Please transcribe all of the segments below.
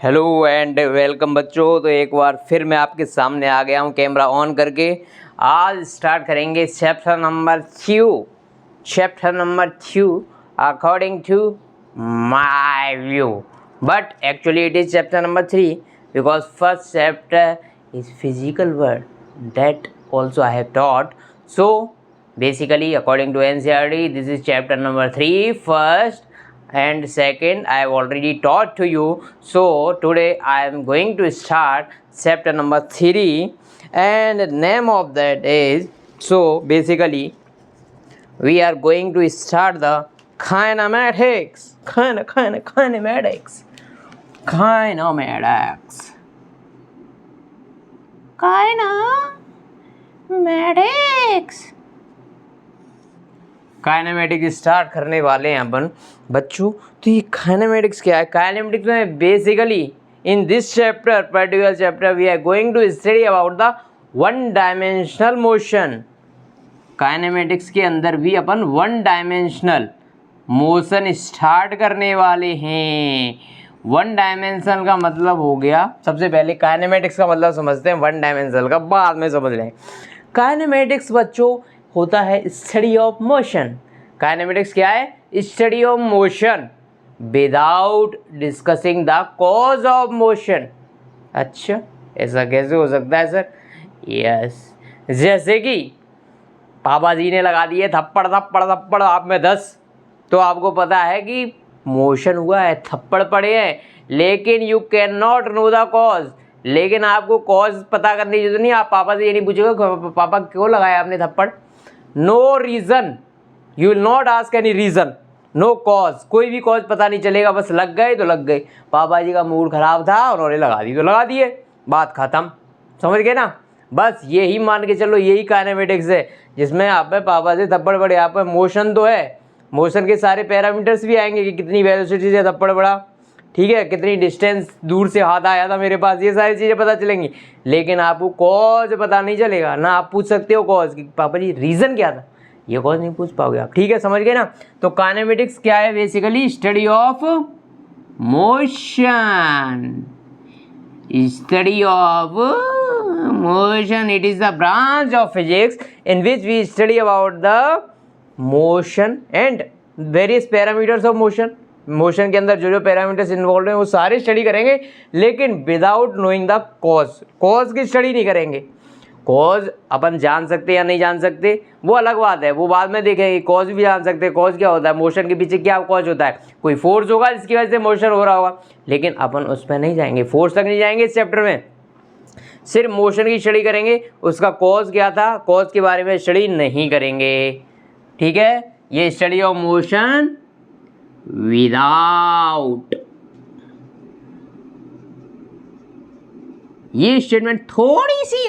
Hello and welcome बच्चों। तो एक बार फिर मैं आपके सामने आ गया हूँ कैमरा ऑन करके। आज स्टार्ट करेंगे chapter number 2 according to my view, but actually it is chapter number 3 because first chapter is physical word that also I have taught. So basically according to NCERT this is chapter number 3 first and second I have already taught to you. So today I am going to start chapter number 3 and the name of that is, so basically we are going to start the kinematics. Kinematics start करने वाले हैं अपन बच्चों। तो ये kinematics क्या है? Kinematics में basically in this chapter particular chapter we are going to study about the one dimensional motion. Kinematics के अंदर भी अपन वन डायमेंशनल मोशन स्टार्ट करने वाले हैं। वन डायमेंशनल का मतलब हो गया, सबसे पहले काइनेमेटिक्स का मतलब समझते हैं, वन डायमेंशनल का बाद में समझ लें। काइनेमेटिक्स बच्चों होता है स्टडी ऑफ मोशन। काइनेमेटिक्स क्या है? Study of motion without discussing the cause of motion. अच्छा, ऐसा कैसे हो सकता है सर? यस, जैसे कि पापा जी ने लगा दिए थप्पड़ आप में 10, तो आपको पता है कि मोशन हुआ है, थप्पड़ पड़े हैं, लेकिन you can not know the cause. लेकिन आपको कॉज पता करने की जरूरत नहीं। आप पापा से ये नहीं पूछोगे पापा क्यों लगाया आपने थप्पड़। No reason, you will not ask any reason, no cause, कोई भी कॉज पता नहीं चलेगा, बस लग गए तो लग गए। पापा जी का मूड खराब था, उन्होंने लगा दी तो लगा दिए, बात ख़त्म। समझ गए ना? बस यही मान के चलो, यही काइनेमेटिक्स है जिसमें आप में पापा से थप्पड़ पड़े। आप में मोशन तो है, मोशन के सारे पैरामीटर्स भी आएंगे कि कितनी वेलोसिटी से थप्पड़ पड़ा, ठीक है, कितनी डिस्टेंस दूर से हाथ आया था मेरे पास, ये सारी चीज़ें पता चलेंगी। लेकिन आपको कॉज पता नहीं चलेगा ना। आप पूछ सकते हो कॉज कि पापा जी रीज़न क्या था, ये कॉज नहीं पूछ पाओगे आप, ठीक है, समझ गए ना? तो काइनेमेटिक्स क्या है? Basically study of motion. Study of motion, it is the branch of physics in which we study about the motion and various parameters of motion. Motion के अंदर जो जो पैरामीटर्स इन्वॉल्व हैं वो सारे स्टडी करेंगे, लेकिन without knowing the cause. Cause की स्टडी नहीं करेंगे। कॉज अपन जान सकते या नहीं जान सकते वो अलग बात है, वो बाद में देखेंगे। कॉज भी जान सकते हैं। कॉज क्या होता है? मोशन के पीछे क्या कॉज होता है? कोई फोर्स होगा जिसकी वजह से मोशन हो रहा होगा, लेकिन अपन उस पर नहीं जाएंगे, फोर्स तक नहीं जाएंगे इस चैप्टर में। सिर्फ मोशन की स्टडी करेंगे, उसका कॉज क्या था, कॉज के बारे में स्टडी नहीं करेंगे, ठीक है। ये स्टडी ऑफ मोशन विदाउट, ये स्टेटमेंट थोड़ी सी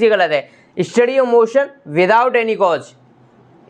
गलत है। Study of motion without any cause,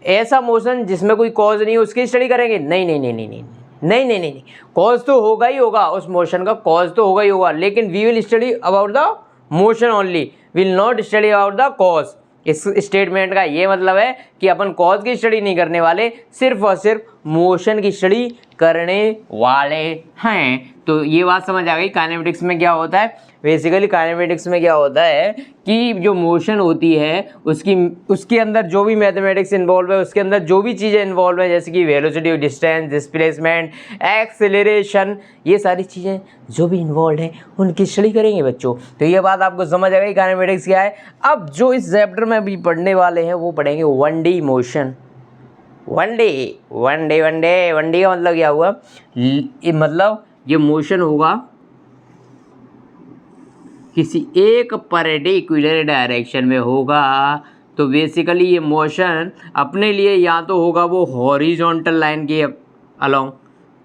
ऐसा मोशन जिसमें कोई कॉज नहीं है उसकी स्टडी करेंगे? नहीं, कॉज तो होगा ही होगा, उस मोशन का कॉज तो होगा ही होगा, लेकिन we will study about the motion only, will not study about the cause. इस स्टेटमेंट का ये मतलब है कि अपन कॉज की स्टडी नहीं करने वाले, सिर्फ और सिर्फ मोशन की स्टडी करने वाले हैं। तो ये बात समझ आ गई काइनेमेटिक्स में क्या होता है। बेसिकली काइनेमेटिक्स में क्या होता है कि जो मोशन होती है उसके अंदर जो भी मैथमेटिक्स इन्वॉल्व है, उसके अंदर जो भी चीज़ें इन्वॉल्व है, जैसे कि वेलोसिटी, डिस्टेंस, डिस्प्लेसमेंट, एक्सेलरेशन, ये सारी चीज़ें जो भी इन्वॉल्व हैं उनकी स्टडी करेंगे बच्चों। तो ये बात आपको समझ आ गई काइनेमेटिक्स क्या है। अब जो इस चैप्टर में अभी पढ़ने वाले हैं वो पढ़ेंगे 1D मोशन। 1D का मतलब क्या हुआ? मतलब ये मोशन होगा किसी एक पर्टिकुलर डायरेक्शन में होगा, तो बेसिकली ये मोशन अपने लिए या तो होगा वो हॉरिजॉन्टल लाइन के अलोंग,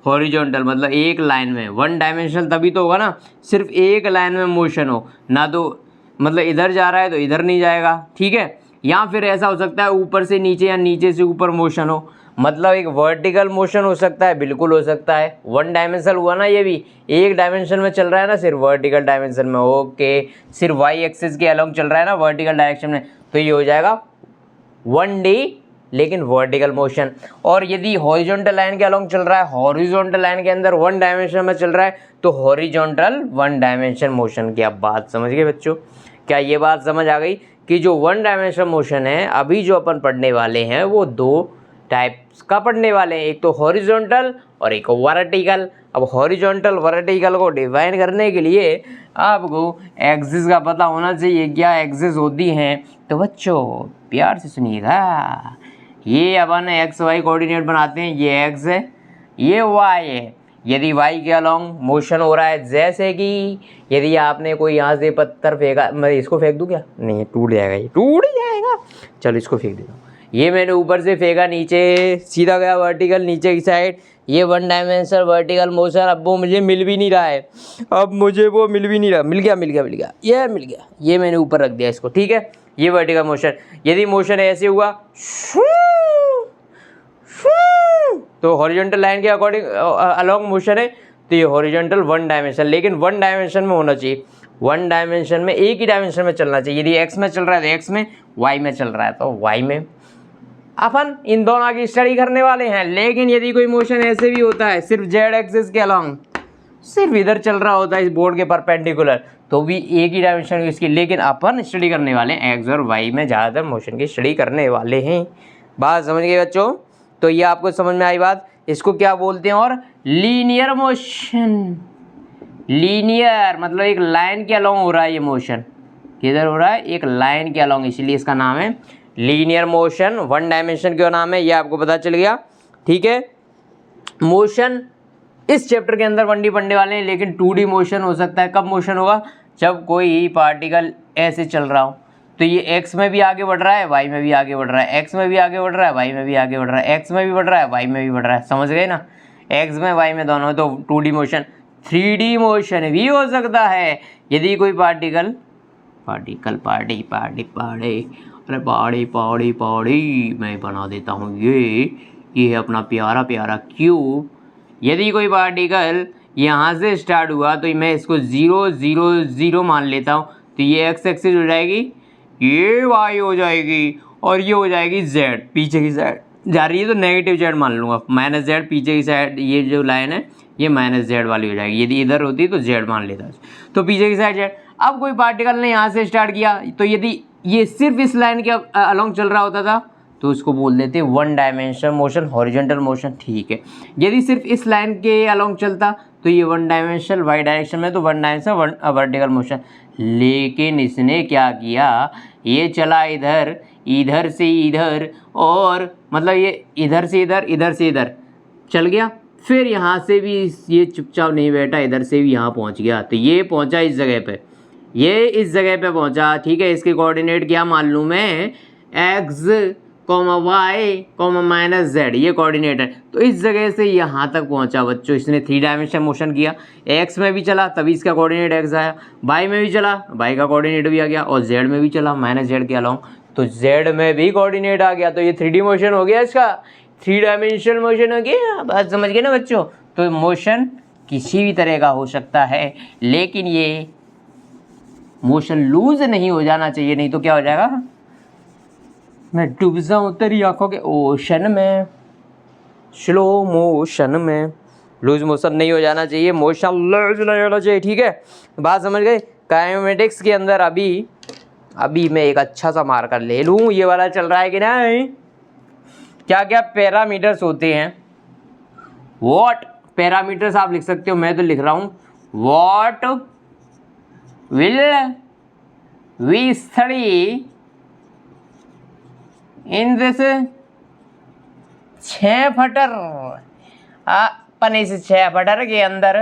हॉरिजॉन्टल मतलब एक लाइन में, वन डायमेंशनल तभी तो होगा ना, सिर्फ एक लाइन में मोशन हो ना, तो मतलब इधर जा रहा है तो इधर नहीं जाएगा, ठीक है। या फिर ऐसा हो सकता है ऊपर से नीचे या नीचे से ऊपर मोशन हो, मतलब एक वर्टिकल मोशन हो सकता है, बिल्कुल हो सकता है। वन डायमेंशनल हुआ ना, ये भी एक डायमेंशन में चल रहा है ना, सिर्फ वर्टिकल डायमेंशन में, ओके, सिर्फ वाई एक्सिस के अलोंग चल रहा है ना वर्टिकल डायरेक्शन में, तो ये हो जाएगा 1D लेकिन वर्टिकल मोशन। और यदि हॉरिजॉन्टल लाइन के अलोंग चल रहा है, हॉरिजॉन्टल लाइन के अंदर वन डायमेंशन में चल रहा है, तो हॉरिजॉन्टल वन डायमेंशन मोशन की। आप बात समझ गए बच्चों? क्या ये बात समझ आ गई कि जो वन डायमेंशन मोशन है अभी जो अपन पढ़ने वाले हैं वो दो टाइप्स का पढ़ने वाले हैं, एक तो हॉरिजॉन्टल और एक वर्टिकल। अब हॉरिजॉन्टल वर्टिकल को डिफाइन करने के लिए आपको एक्सिस का पता होना चाहिए, क्या एक्सिस होती हैं। तो बच्चों प्यार से सुनिएगा, ये अपन एक्स वाई कोऑर्डिनेट बनाते हैं, ये एक्स है, ये वाई है। यदि वाई के अलोंग मोशन हो रहा है, जैसे कि यदि आपने कोई यहाँ से पत्थर फेंका, मैं इसको फेंक दूँ क्या? नहीं, टूट जाएगा, ये टूट जाएगा। चलो इसको फेंक देता हूँ। ये मैंने ऊपर से फेंका, नीचे सीधा गया वर्टिकल, नीचे की साइड। ये वन डायमेंशनल वर्टिकल मोशन। अब वो मुझे मिल भी नहीं रहा है, अब मुझे वो मिल भी नहीं रहा। मिल गया, ये मिल गया, ये मैंने ऊपर रख दिया इसको, ठीक है। ये वर्टिकल मोशन। यदि मोशन ऐसे हुआ तो हॉरिजॉन्टल लाइन के अकॉर्डिंग अलोंग मोशन है, तो ये हॉरिजॉन्टल वन डायमेंशन, लेकिन वन डायमेंशन में होना चाहिए। वन डायमेंशन में एक ही डायमेंशन में चलना चाहिए। यदि एक्स में चल रहा है तो एक्स में, वाई में चल रहा है तो वाई में। अपन इन दोनों की स्टडी करने वाले हैं। लेकिन यदि कोई मोशन ऐसे भी होता है, सिर्फ जेड एक्सिस के अलोंग, सिर्फ इधर चल रहा होता है इस बोर्ड के परपेंडिकुलर, तो भी एक ही डायमेंशन इसकी। लेकिन अपन स्टडी करने वाले हैं एक्स और वाई में, ज़्यादातर मोशन की स्टडी करने वाले हैं। बात समझ गए बच्चों? तो ये आपको समझ में आई बात। इसको क्या बोलते हैं? और लीनियर मोशन। लीनियर मतलब एक लाइन के अलोंग हो रहा है ये मोशन। किधर हो रहा है? एक लाइन के अलोंग, इसलिए इसका नाम है लीनियर मोशन। वन डायमेंशन क्यों नाम है ये आपको पता चल गया, ठीक है। मोशन इस चैप्टर के अंदर 1D पढ़ने वाले हैं, लेकिन 2D मोशन हो सकता है। कब मोशन होगा? जब कोई पार्टिकल ऐसे चल रहा हो, तो ये एक्स में भी आगे बढ़ रहा है, वाई में भी आगे बढ़ रहा है, एक्स में भी आगे बढ़ रहा है, वाई में भी आगे बढ़ रहा है, एक्स में भी बढ़ रहा है, वाई में भी बढ़ रहा है। समझ गए ना? एक्स में वाई में दोनों, तो 2D मोशन। 3D मोशन भी हो सकता है यदि कोई पार्टिकल पार्टी मैं बना देता हूँ ये है अपना प्यारा प्यारा क्यूब। यदि कोई पार्टिकल यहाँ से स्टार्ट हुआ तो मैं इसको 0 0 0 मान लेता हूँ, तो ये एक्स एक्सिस हो जाएगी, ये वाई हो जाएगी, और ये हो जाएगी जेड। पीछे की साइड जा रही है तो नेगेटिव जेड मान लूँगा, माइनस जेड। पीछे की साइड ये जो लाइन है ये माइनस जेड वाली हो जाएगी। यदि इधर होती तो जेड मान लेता, तो पीछे की साइड जेड। अब कोई पार्टिकल ने यहाँ से स्टार्ट किया, तो यदि ये सिर्फ इस लाइन के अलोंग चल रहा होता था तो उसको बोल देते one dimension motion, horizontal motion, ठीक है। यदि सिर्फ इस लाइन के अलोंग चलता तो ये वन डायमेंशनल, वाई डायरेक्शन में तो वन डायमेंशन वर्टिकल मोशन। लेकिन इसने क्या किया, ये चला इधर, इधर से इधर, और मतलब ये इधर से इधर, इधर से इधर चल गया। फिर यहाँ से भी ये चुपचाप नहीं बैठा, इधर से भी यहाँ पहुँच गया, तो ये पहुँचा इस जगह पे, ये इस जगह पे पहुँचा, ठीक है। इसके कोऑर्डिनेट क्या मान लूँ मैं? X comma y comma minus z, ये कोऑर्डिनेट है। तो इस जगह से यहाँ तक पहुँचा बच्चों। इसने 3 डायमेंशन मोशन किया। एक्स में भी चला तभी इसका कोऑर्डिनेट एक्स आया, वाई में भी चला वाई का कोऑर्डिनेट भी आ गया, और जेड में भी चला माइनस जेड के अलोंग, तो जेड में भी कोऑर्डिनेट आ गया। तो ये 3D मोशन हो गया, इसका 3 डायमेंशनल मोशन हो गया। बात समझ गए ना बच्चों? तो मोशन किसी भी तरह का हो सकता है, लेकिन ये मोशन लूज नहीं हो जाना चाहिए, नहीं तो क्या हो जाएगा, मैं डूब जाऊँ तेरी आंखों के ओशन में, स्लो मोशन में। लूज मोशन नहीं हो जाना चाहिए, मोशन लूज नहीं होना चाहिए, ठीक है। बात समझ गए? काइनेमेटिक्स के अंदर अभी मैं एक अच्छा सा मार्कर ले लूँ, ये वाला चल रहा है कि नहीं? क्या क्या पैरामीटर्स होते हैं? व्हाट पैरामीटर्स आप लिख सकते हो, मैं तो लिख रहा हूँ what will we study in this 6 फटर। अपन इस 6 फटर के अंदर,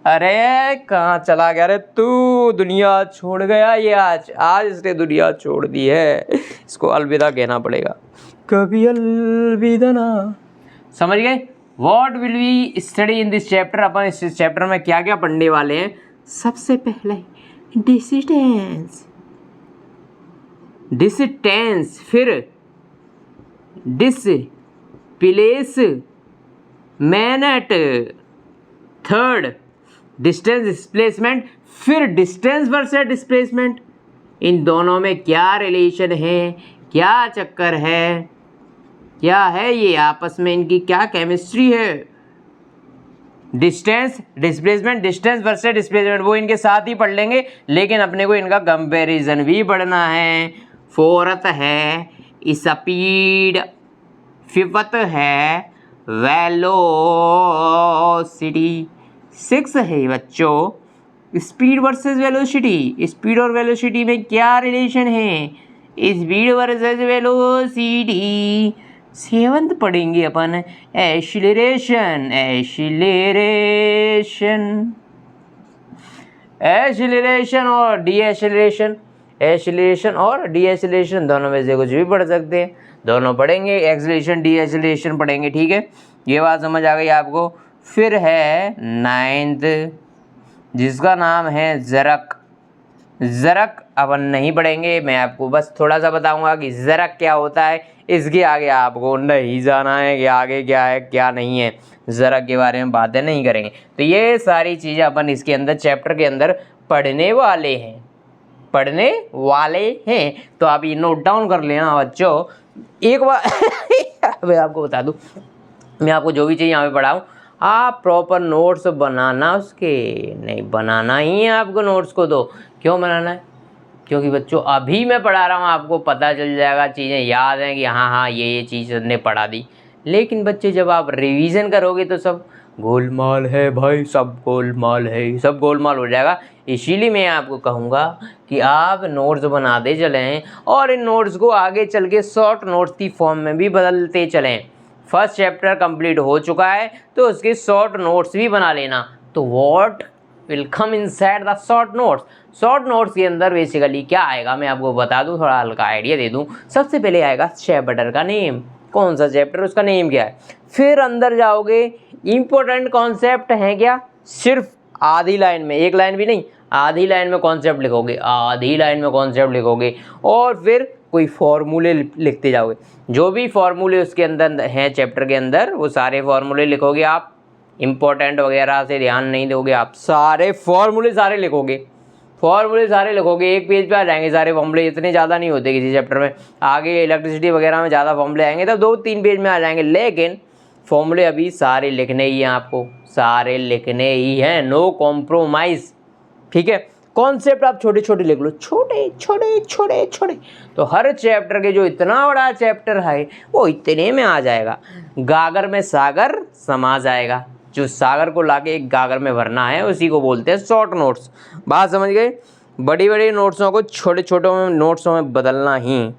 अरे कहाँ चला गया रे तू? दुनिया छोड़ गया ये, आज इसने दुनिया छोड़ दी है, इसको अलविदा कहना पड़ेगा, कभी अलविदा ना। समझ गए? What will we study in this chapter. अपन इस चैप्टर में क्या क्या पढ़ने वाले हैं? सबसे पहले डिस्टेंस, फिर displace MANET, third distance displacement, फिर डिस्टेंस वर्सेस डिस्प्लेसमेंट। इन दोनों में क्या रिलेशन है, क्या चक्कर है, क्या है ये, आपस में इनकी क्या केमिस्ट्री है। Distance displacement, distance versus displacement वो इनके साथ ही पढ़ लेंगे, लेकिन अपने को इनका कंपैरिजन भी पढ़ना है। फोर्थ है स्पीड, फिफ्थ है वेलोसिटी, सिक्स है बच्चों स्पीड वर्सेस वेलोसिटी। स्पीड और वेलोसिटी में क्या रिलेशन है, स्पीड वर्सेस वेलोसिटी। सेवंथ पढ़ेंगे अपन एक्सीलरेशन, एक्सीलरेशन और डीएक्सीलरेशन। एक्सीलरेशन और डीएक्सीलरेशन दोनों में से कुछ भी पढ़ सकते हैं, दोनों पढ़ेंगे, एक्सीलरेशन डीएक्सीलरेशन पढ़ेंगे, ठीक है। ये बात समझ आ गई आपको। फिर है नाइन्थ, जिसका नाम है ज़रक। ज़रक अपन नहीं पढ़ेंगे, मैं आपको बस थोड़ा सा बताऊंगा कि ज़रक क्या होता है, इसके आगे आपको नहीं जाना है कि आगे क्या है क्या नहीं है, ज़रक के बारे में बातें नहीं करेंगे। तो ये सारी चीज़ें अपन इसके अंदर चैप्टर के अंदर पढ़ने वाले हैं, तो आप ये नोट डाउन कर लेना बच्चों। एक बार मैं आपको बता दूं, मैं आपको जो भी चाहिए यहाँ पे पढ़ाऊँ, आप प्रॉपर नोट्स बनाना, उसके नहीं बनाना ही है आपको नोट्स को। तो क्यों बनाना है, क्योंकि बच्चों अभी मैं पढ़ा रहा हूँ, आपको पता चल जाएगा, चीज़ें याद हैं कि हाँ ये चीज़ ने पढ़ा दी। लेकिन बच्चे जब आप रिवीजन करोगे तो सब गोलमाल है भाई, सब गोलमाल है, सब गोलमाल हो जाएगा। इसीलिए मैं आपको कहूँगा कि आप नोट्स बनाते चलें और इन नोट्स को आगे चल के शॉर्ट नोट्स की फॉर्म में भी बदलते चलें। फर्स्ट चैप्टर कंप्लीट हो चुका है तो उसके शॉर्ट नोट्स भी बना लेना। तो what will come inside the short notes. Short notes के अंदर बेसिकली क्या आएगा मैं आपको बता दूं, थोड़ा हल्का आइडिया दे दूं। सबसे पहले आएगा चैप्टर का नेम, कौन सा चैप्टर उसका नेम क्या है। फिर अंदर जाओगे, इंपॉर्टेंट कॉन्सेप्ट है क्या, सिर्फ आधी लाइन में, एक लाइन भी नहीं, आधी लाइन में कॉन्सेप्ट लिखोगे, आधी लाइन में कॉन्सेप्ट लिखोगे। और फिर कोई फॉर्मूले लिखते जाओगे, जो भी फॉर्मूले उसके अंदर हैं चैप्टर के अंदर वो सारे फॉर्मूले लिखोगे आप। इम्पोर्टेंट वगैरह से ध्यान नहीं दोगे आप, सारे फॉर्मूले सारे लिखोगे, एक पेज पे आ जाएंगे सारे फॉर्मूले। इतने ज़्यादा नहीं होते किसी चैप्टर में, आगे इलेक्ट्रिसिटी वगैरह में ज़्यादा फॉर्मूले आएंगे तब 2-3 पेज में आ जाएंगे, लेकिन फॉर्मूले अभी सारे लिखने ही हैं आपको, सारे लिखने ही हैं, नो कॉम्प्रोमाइज़, ठीक है। कॉन्सेप्ट आप छोटे छोटे लिख लो, छोटे छोटे। तो हर चैप्टर के जो इतना बड़ा चैप्टर है वो इतने में आ जाएगा, गागर में सागर समा जाएगा। जो सागर को लाके एक गागर में भरना है उसी को बोलते हैं शॉर्ट नोट्स। बात समझ गए। बड़ी बड़ी नोट्सों को छोटे छोटे नोट्सों में बदलना ही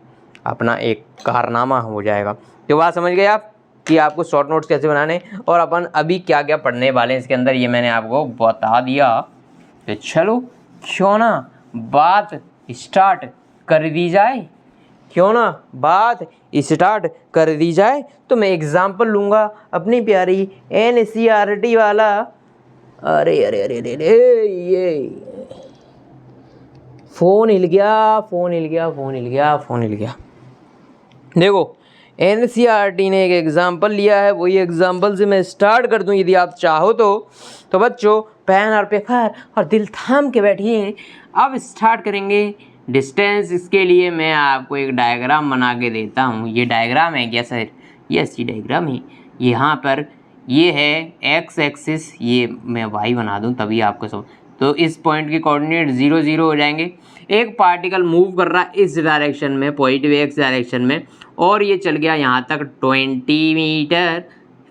अपना एक कारनामा हो जाएगा। तो बात समझ गए आप कि आपको शॉर्ट नोट्स कैसे बनाने और अपन अभी क्या क्या पढ़ने वाले हैं इसके अंदर, ये मैंने आपको बता दिया। तो चलो क्यों ना बात स्टार्ट कर दी जाए, तो मैं एग्जाम्पल लूँगा अपनी प्यारी NCERT वाला। अरे ये फ़ोन हिल गया। देखो NCERT ने एक एग्जाम्पल लिया है, वही एग्जाम्पल से मैं स्टार्ट कर दूं यदि आप चाहो तो बच्चों पेन और पेपर और दिल थाम के बैठिए, अब स्टार्ट करेंगे। डिस्टेंस, इसके लिए मैं आपको एक डायग्राम बना के देता हूँ। ये डायग्राम है क्या सर? यस, ये डायग्राम है। यहाँ पर ये है x एक्सिस, ये मैं y बना दूँ तभी आपको सब। तो इस पॉइंट के कोऑर्डिनेट 0 0 हो जाएंगे। एक पार्टिकल मूव कर रहा है इस डायरेक्शन में, पॉजिटिव x डायरेक्शन में, और ये चल गया यहाँ तक 20 मीटर,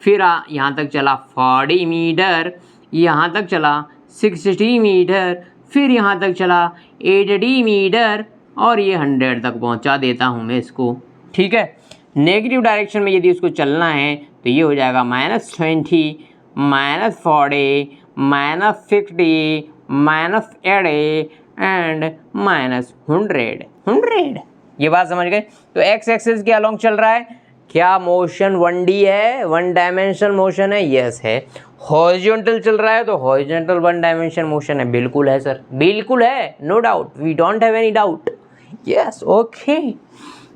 फिर यहाँ तक चला 40 मीटर, यहाँ तक चला 60 मीटर, फिर यहाँ तक चला 80 मीटर, और ये 100 तक पहुँचा देता हूँ मैं इसको, ठीक है। नेगेटिव डायरेक्शन में यदि उसको चलना है तो ये हो जाएगा -20, -40, -50, -80 एंड -100। ये बात समझ गए। तो x एक्सिस के अलोंग चल रहा है, क्या मोशन 1D है, 1 डायमेंशनल मोशन है, यस है। हॉरिजॉन्टल चल रहा है तो हॉरिजॉन्टल 1 डायमेंशन मोशन है, बिल्कुल है सर, बिल्कुल है, no doubt, we don't have any doubt, yes okay.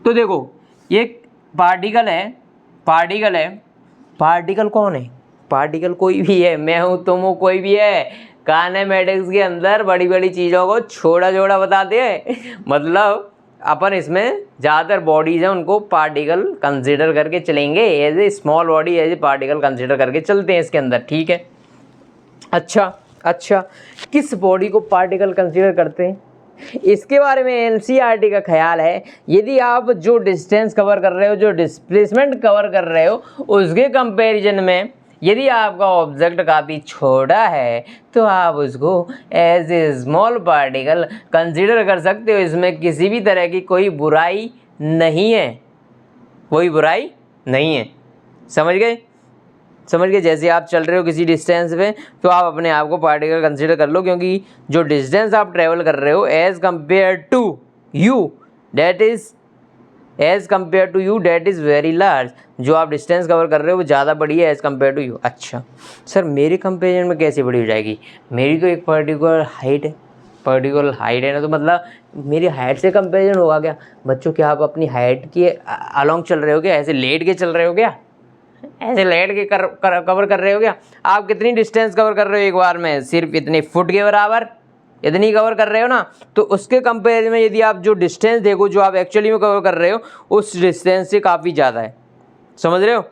तो देखो ये पार्टिकल है, पार्टिकल कौन है? पार्टिकल कोई भी है, मैं हूँ, तुम हो, कोई भी है। काइनेमेटिक्स के अंदर बड़ी बड़ी चीज़ों को छोटा छोटा बताते हैं, मतलब अपन इसमें ज़्यादातर बॉडीज़ हैं उनको पार्टिकल कंसीडर करके चलेंगे, as a small body as a particle consider करके चलते हैं इसके अंदर, ठीक है। अच्छा, किस बॉडी को पार्टिकल कंसीडर करते हैं, इसके बारे में एनसीईआरटी का ख्याल है। यदि आप जो डिस्टेंस कवर कर रहे हो, जो डिस्प्लेसमेंट कवर कर रहे हो, उसके कंपैरिजन में यदि आपका ऑब्जेक्ट काफ़ी छोटा है तो आप उसको as a small particle consider कर सकते हो। इसमें किसी भी तरह की कोई बुराई नहीं है, कोई बुराई नहीं है। समझ गए? जैसे आप चल रहे हो किसी डिस्टेंस पे तो आप अपने आप को पार्टिकल कंसीडर कर लो, क्योंकि जो डिस्टेंस आप ट्रेवल कर रहे हो as compare to you that is very large. जो आप डिस्टेंस कवर कर रहे हो वो ज़्यादा बड़ी है एज कम्पेयर टू यू। अच्छा सर, मेरे कंपेरिजन में कैसे बड़ी हो जाएगी? मेरी तो एक पर्टिकुलर हाइट है ना, तो मतलब मेरी हाइट से कंपेरिजन होगा क्या? बच्चों, क्या आप अपनी हाइट के अलॉन्ग चल रहे हो क्या? ऐसे लेट के चल रहे हो क्या? ऐसे लेट के कवर कर रहे हो क्या? आप कितनी डिस्टेंस कवर कर रहे हो एक बार में? सिर्फ इतने फुट के बराबर इतनी कवर कर रहे हो ना। तो उसके कंपेरिजन में यदि आप जो डिस्टेंस देखो, जो आप एक्चुअली में कवर कर रहे हो, उस डिस्टेंस से काफ़ी ज़्यादा है। समझ रहे हो?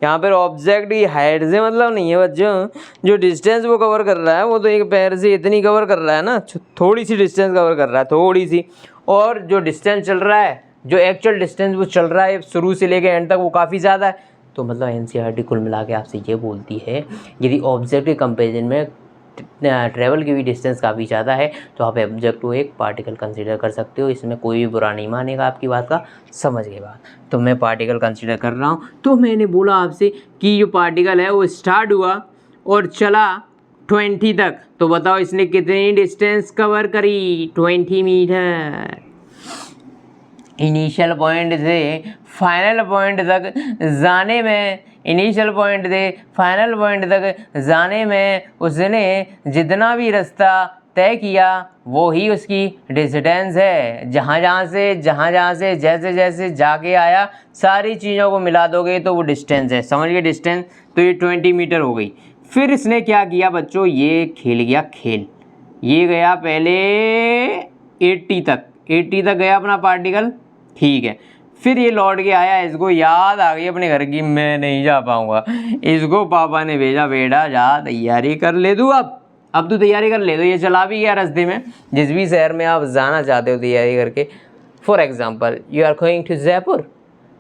यहाँ पर ऑब्जेक्ट की हाइट से मतलब नहीं है बच्चों, जो डिस्टेंस वो कवर कर रहा है वो तो एक पैर से इतनी कवर कर रहा है ना, थोड़ी सी डिस्टेंस कवर कर रहा है, थोड़ी सी। और जो डिस्टेंस चल रहा है, जो एक्चुअल डिस्टेंस वो चल रहा है शुरू से लेकर एंड तक, वो काफ़ी ज़्यादा है। तो मतलब एनसीईआरटी कुल मिला के आपसे ये बोलती है, यदि ऑब्जेक्ट के कंपेरिजन में ट्रैवल की भी डिस्टेंस काफ़ी ज़्यादा है तो आप ऑब्जेक्ट को एक पार्टिकल कंसीडर कर सकते हो। इसमें कोई भी बुरा नहीं मानेगा आपकी बात का। समझ गए बात? तो मैं पार्टिकल कंसीडर कर रहा हूँ। तो मैंने बोला आपसे कि जो पार्टिकल है वो स्टार्ट हुआ और चला 20 तक, तो बताओ इसने कितनी डिस्टेंस कवर करी? 20 मीटर। इनिशियल पॉइंट से फाइनल पॉइंट तक जाने में उसने जितना भी रास्ता तय किया वो ही उसकी डिस्टेंस है। जहाँ से जैसे जाके आया, सारी चीज़ों को मिला दोगे तो वो डिस्टेंस है। समझ गए डिस्टेंस? तो ये 20 मीटर हो गई। फिर इसने क्या किया बच्चों? ये खेल गया खेल। ये गया पहले 80 तक गया अपना पार्टिकल, ठीक है। फिर ये लौट के आया, इसको याद आ गई अपने घर की, मैं नहीं जा पाऊँगा। इसको पापा ने भेजा, बेटा जा तैयारी कर ले तू, अब तू तैयारी कर ले। तो ये चला भी गया रास्ते में, जिस भी शहर में आप जाना चाहते हो तैयारी करके। For example, you are going to Jaipur,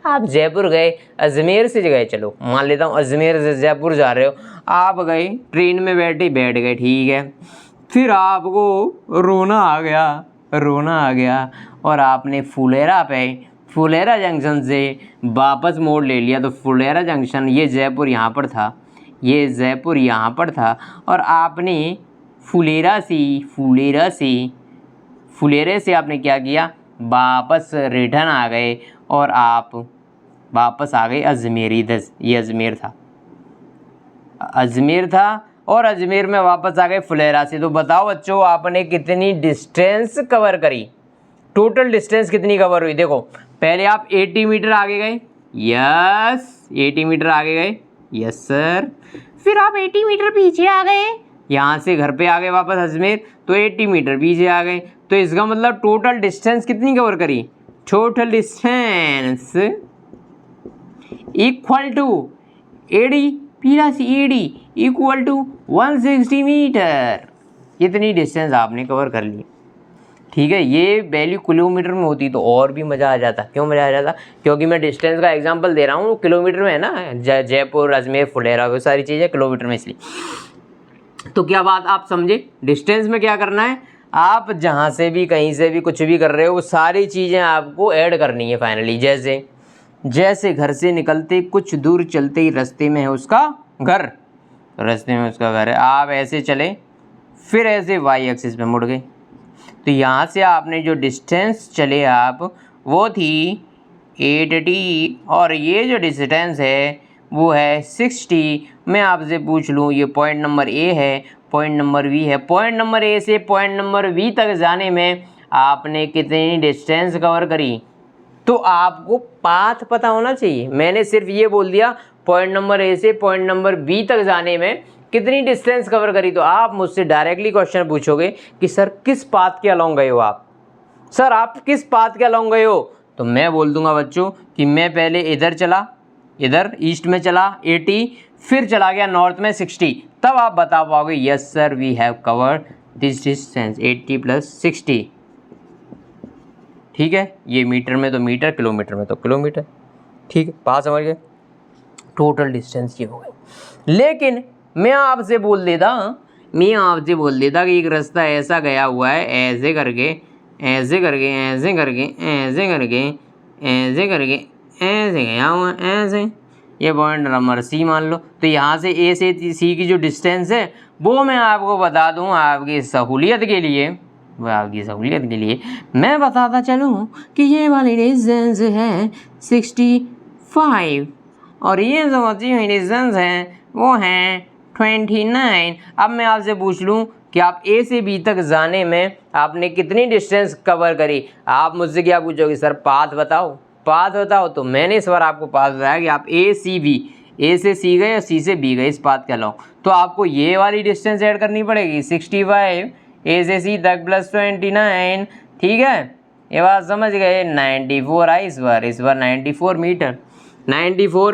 आप जयपुर गए, अजमेर से गए, चलो मान लेता हूँ अजमेर से जयपुर जा रहे हो, आप गए ट्रेन में बैठ गए, ठीक है। फिर आपको रोना आ गया और आपने फुलेरा जंक्शन से वापस मोड़ ले लिया। तो फुलेरा जंक्शन, ये जयपुर यहाँ पर था, और आपने फुलेरे से आपने क्या किया? वापस रिटर्न आ गए और आप वापस आ गए अजमेर। ये अजमेर था और अजमेर में वापस आ गए फुलेरा से। तो बताओ बच्चों, आपने कितनी डिस्टेंस कवर करी? टोटल डिस्टेंस कितनी कवर हुई? देखो, पहले आप 80 मीटर आगे गए, यस 80 मीटर आगे गए, यस सर। फिर आप 80 मीटर पीछे आ गए, यहाँ से घर पे आ गए वापस अजमेर, तो 80 मीटर पीछे आ गए। तो इसका मतलब टोटल डिस्टेंस कितनी कवर करी? Total distance equal to 80 + 80 equal to 160 metre. इतनी डिस्टेंस आपने कवर कर ली, ठीक है। ये वैल्यू किलोमीटर में होती तो और भी मज़ा आ जाता। क्यों मज़ा आ जाता? क्योंकि मैं डिस्टेंस का एग्जांपल दे रहा हूँ, किलोमीटर में है ना, जयपुर, अजमेर, फुलेरा, वो सारी चीज़ें किलोमीटर में, इसलिए। तो क्या बात आप समझे? डिस्टेंस में क्या करना है? आप जहाँ से भी, कहीं से भी, कुछ भी कर रहे हो, वो सारी चीज़ें आपको ऐड करनी है फाइनली। जैसे घर से निकलते कुछ दूर चलते ही रास्ते में है उसका घर, है, आप ऐसे चले, फिर ऐसे वाई एक्सिस पे मुड़ गए। तो यहाँ से आपने जो डिस्टेंस चले आप, वो थी 80, और ये जो डिस्टेंस है वो है 60। मैं आपसे पूछ लूँ, ये पॉइंट नंबर ए है, पॉइंट नंबर बी है। पॉइंट नंबर ए से पॉइंट नंबर बी तक जाने में आपने कितनी डिस्टेंस कवर करी? तो आपको पाथ पता होना चाहिए। मैंने सिर्फ ये बोल दिया पॉइंट नंबर ए से पॉइंट नंबर बी तक जाने में कितनी डिस्टेंस कवर करी, तो आप मुझसे डायरेक्टली क्वेश्चन पूछोगे कि सर किस पाथ के अलॉन्ग गए हो आप? सर आप किस पाथ के अलॉन्ग गए हो, तो मैं बोल दूंगा बच्चों कि मैं पहले इधर चला, इधर ईस्ट में चला 80, फिर चला गया नॉर्थ में 60, तब आप बता पाओगे yes sir we have covered this distance 80 plus 60। ठीक है, ये मीटर में तो मीटर, किलोमीटर में तो किलोमीटर। ठीक है, बात समझ गए, टोटल डिस्टेंस ये हो गई। लेकिन मैं आपसे बोल देता कि एक रास्ता ऐसा गया हुआ है, ऐसे करके ऐसे करके ऐसे करके ऐसे करके ऐसे करके ऐसे गया हुआ है, ऐसे, ये पॉइंट नंबर सी मान लो। तो यहाँ से ए से सी की जो डिस्टेंस है वो मैं आपको बता दूँ आपकी सहूलियत के लिए, मैं बताता चलूँ कि ये वाली डिस्टेंस है 65 और ये जो बची हुई डिस्टेंस है वो है 29। अब मैं आपसे पूछ लूँ कि आप ए से बी तक जाने में आपने कितनी डिस्टेंस कवर करी। आप मुझसे क्या पूछोगे, सर पाथ बताओ। तो मैंने इस बार आपको पाथ बताया कि आप ए से सी गए और सी से बी गए इस पाथ के अलावा, तो आपको ये वाली डिस्टेंस ऐड करनी पड़ेगी 65 ए से सी तक प्लस 29। ठीक है, ये बात समझ गए। 94 आई इस बार 94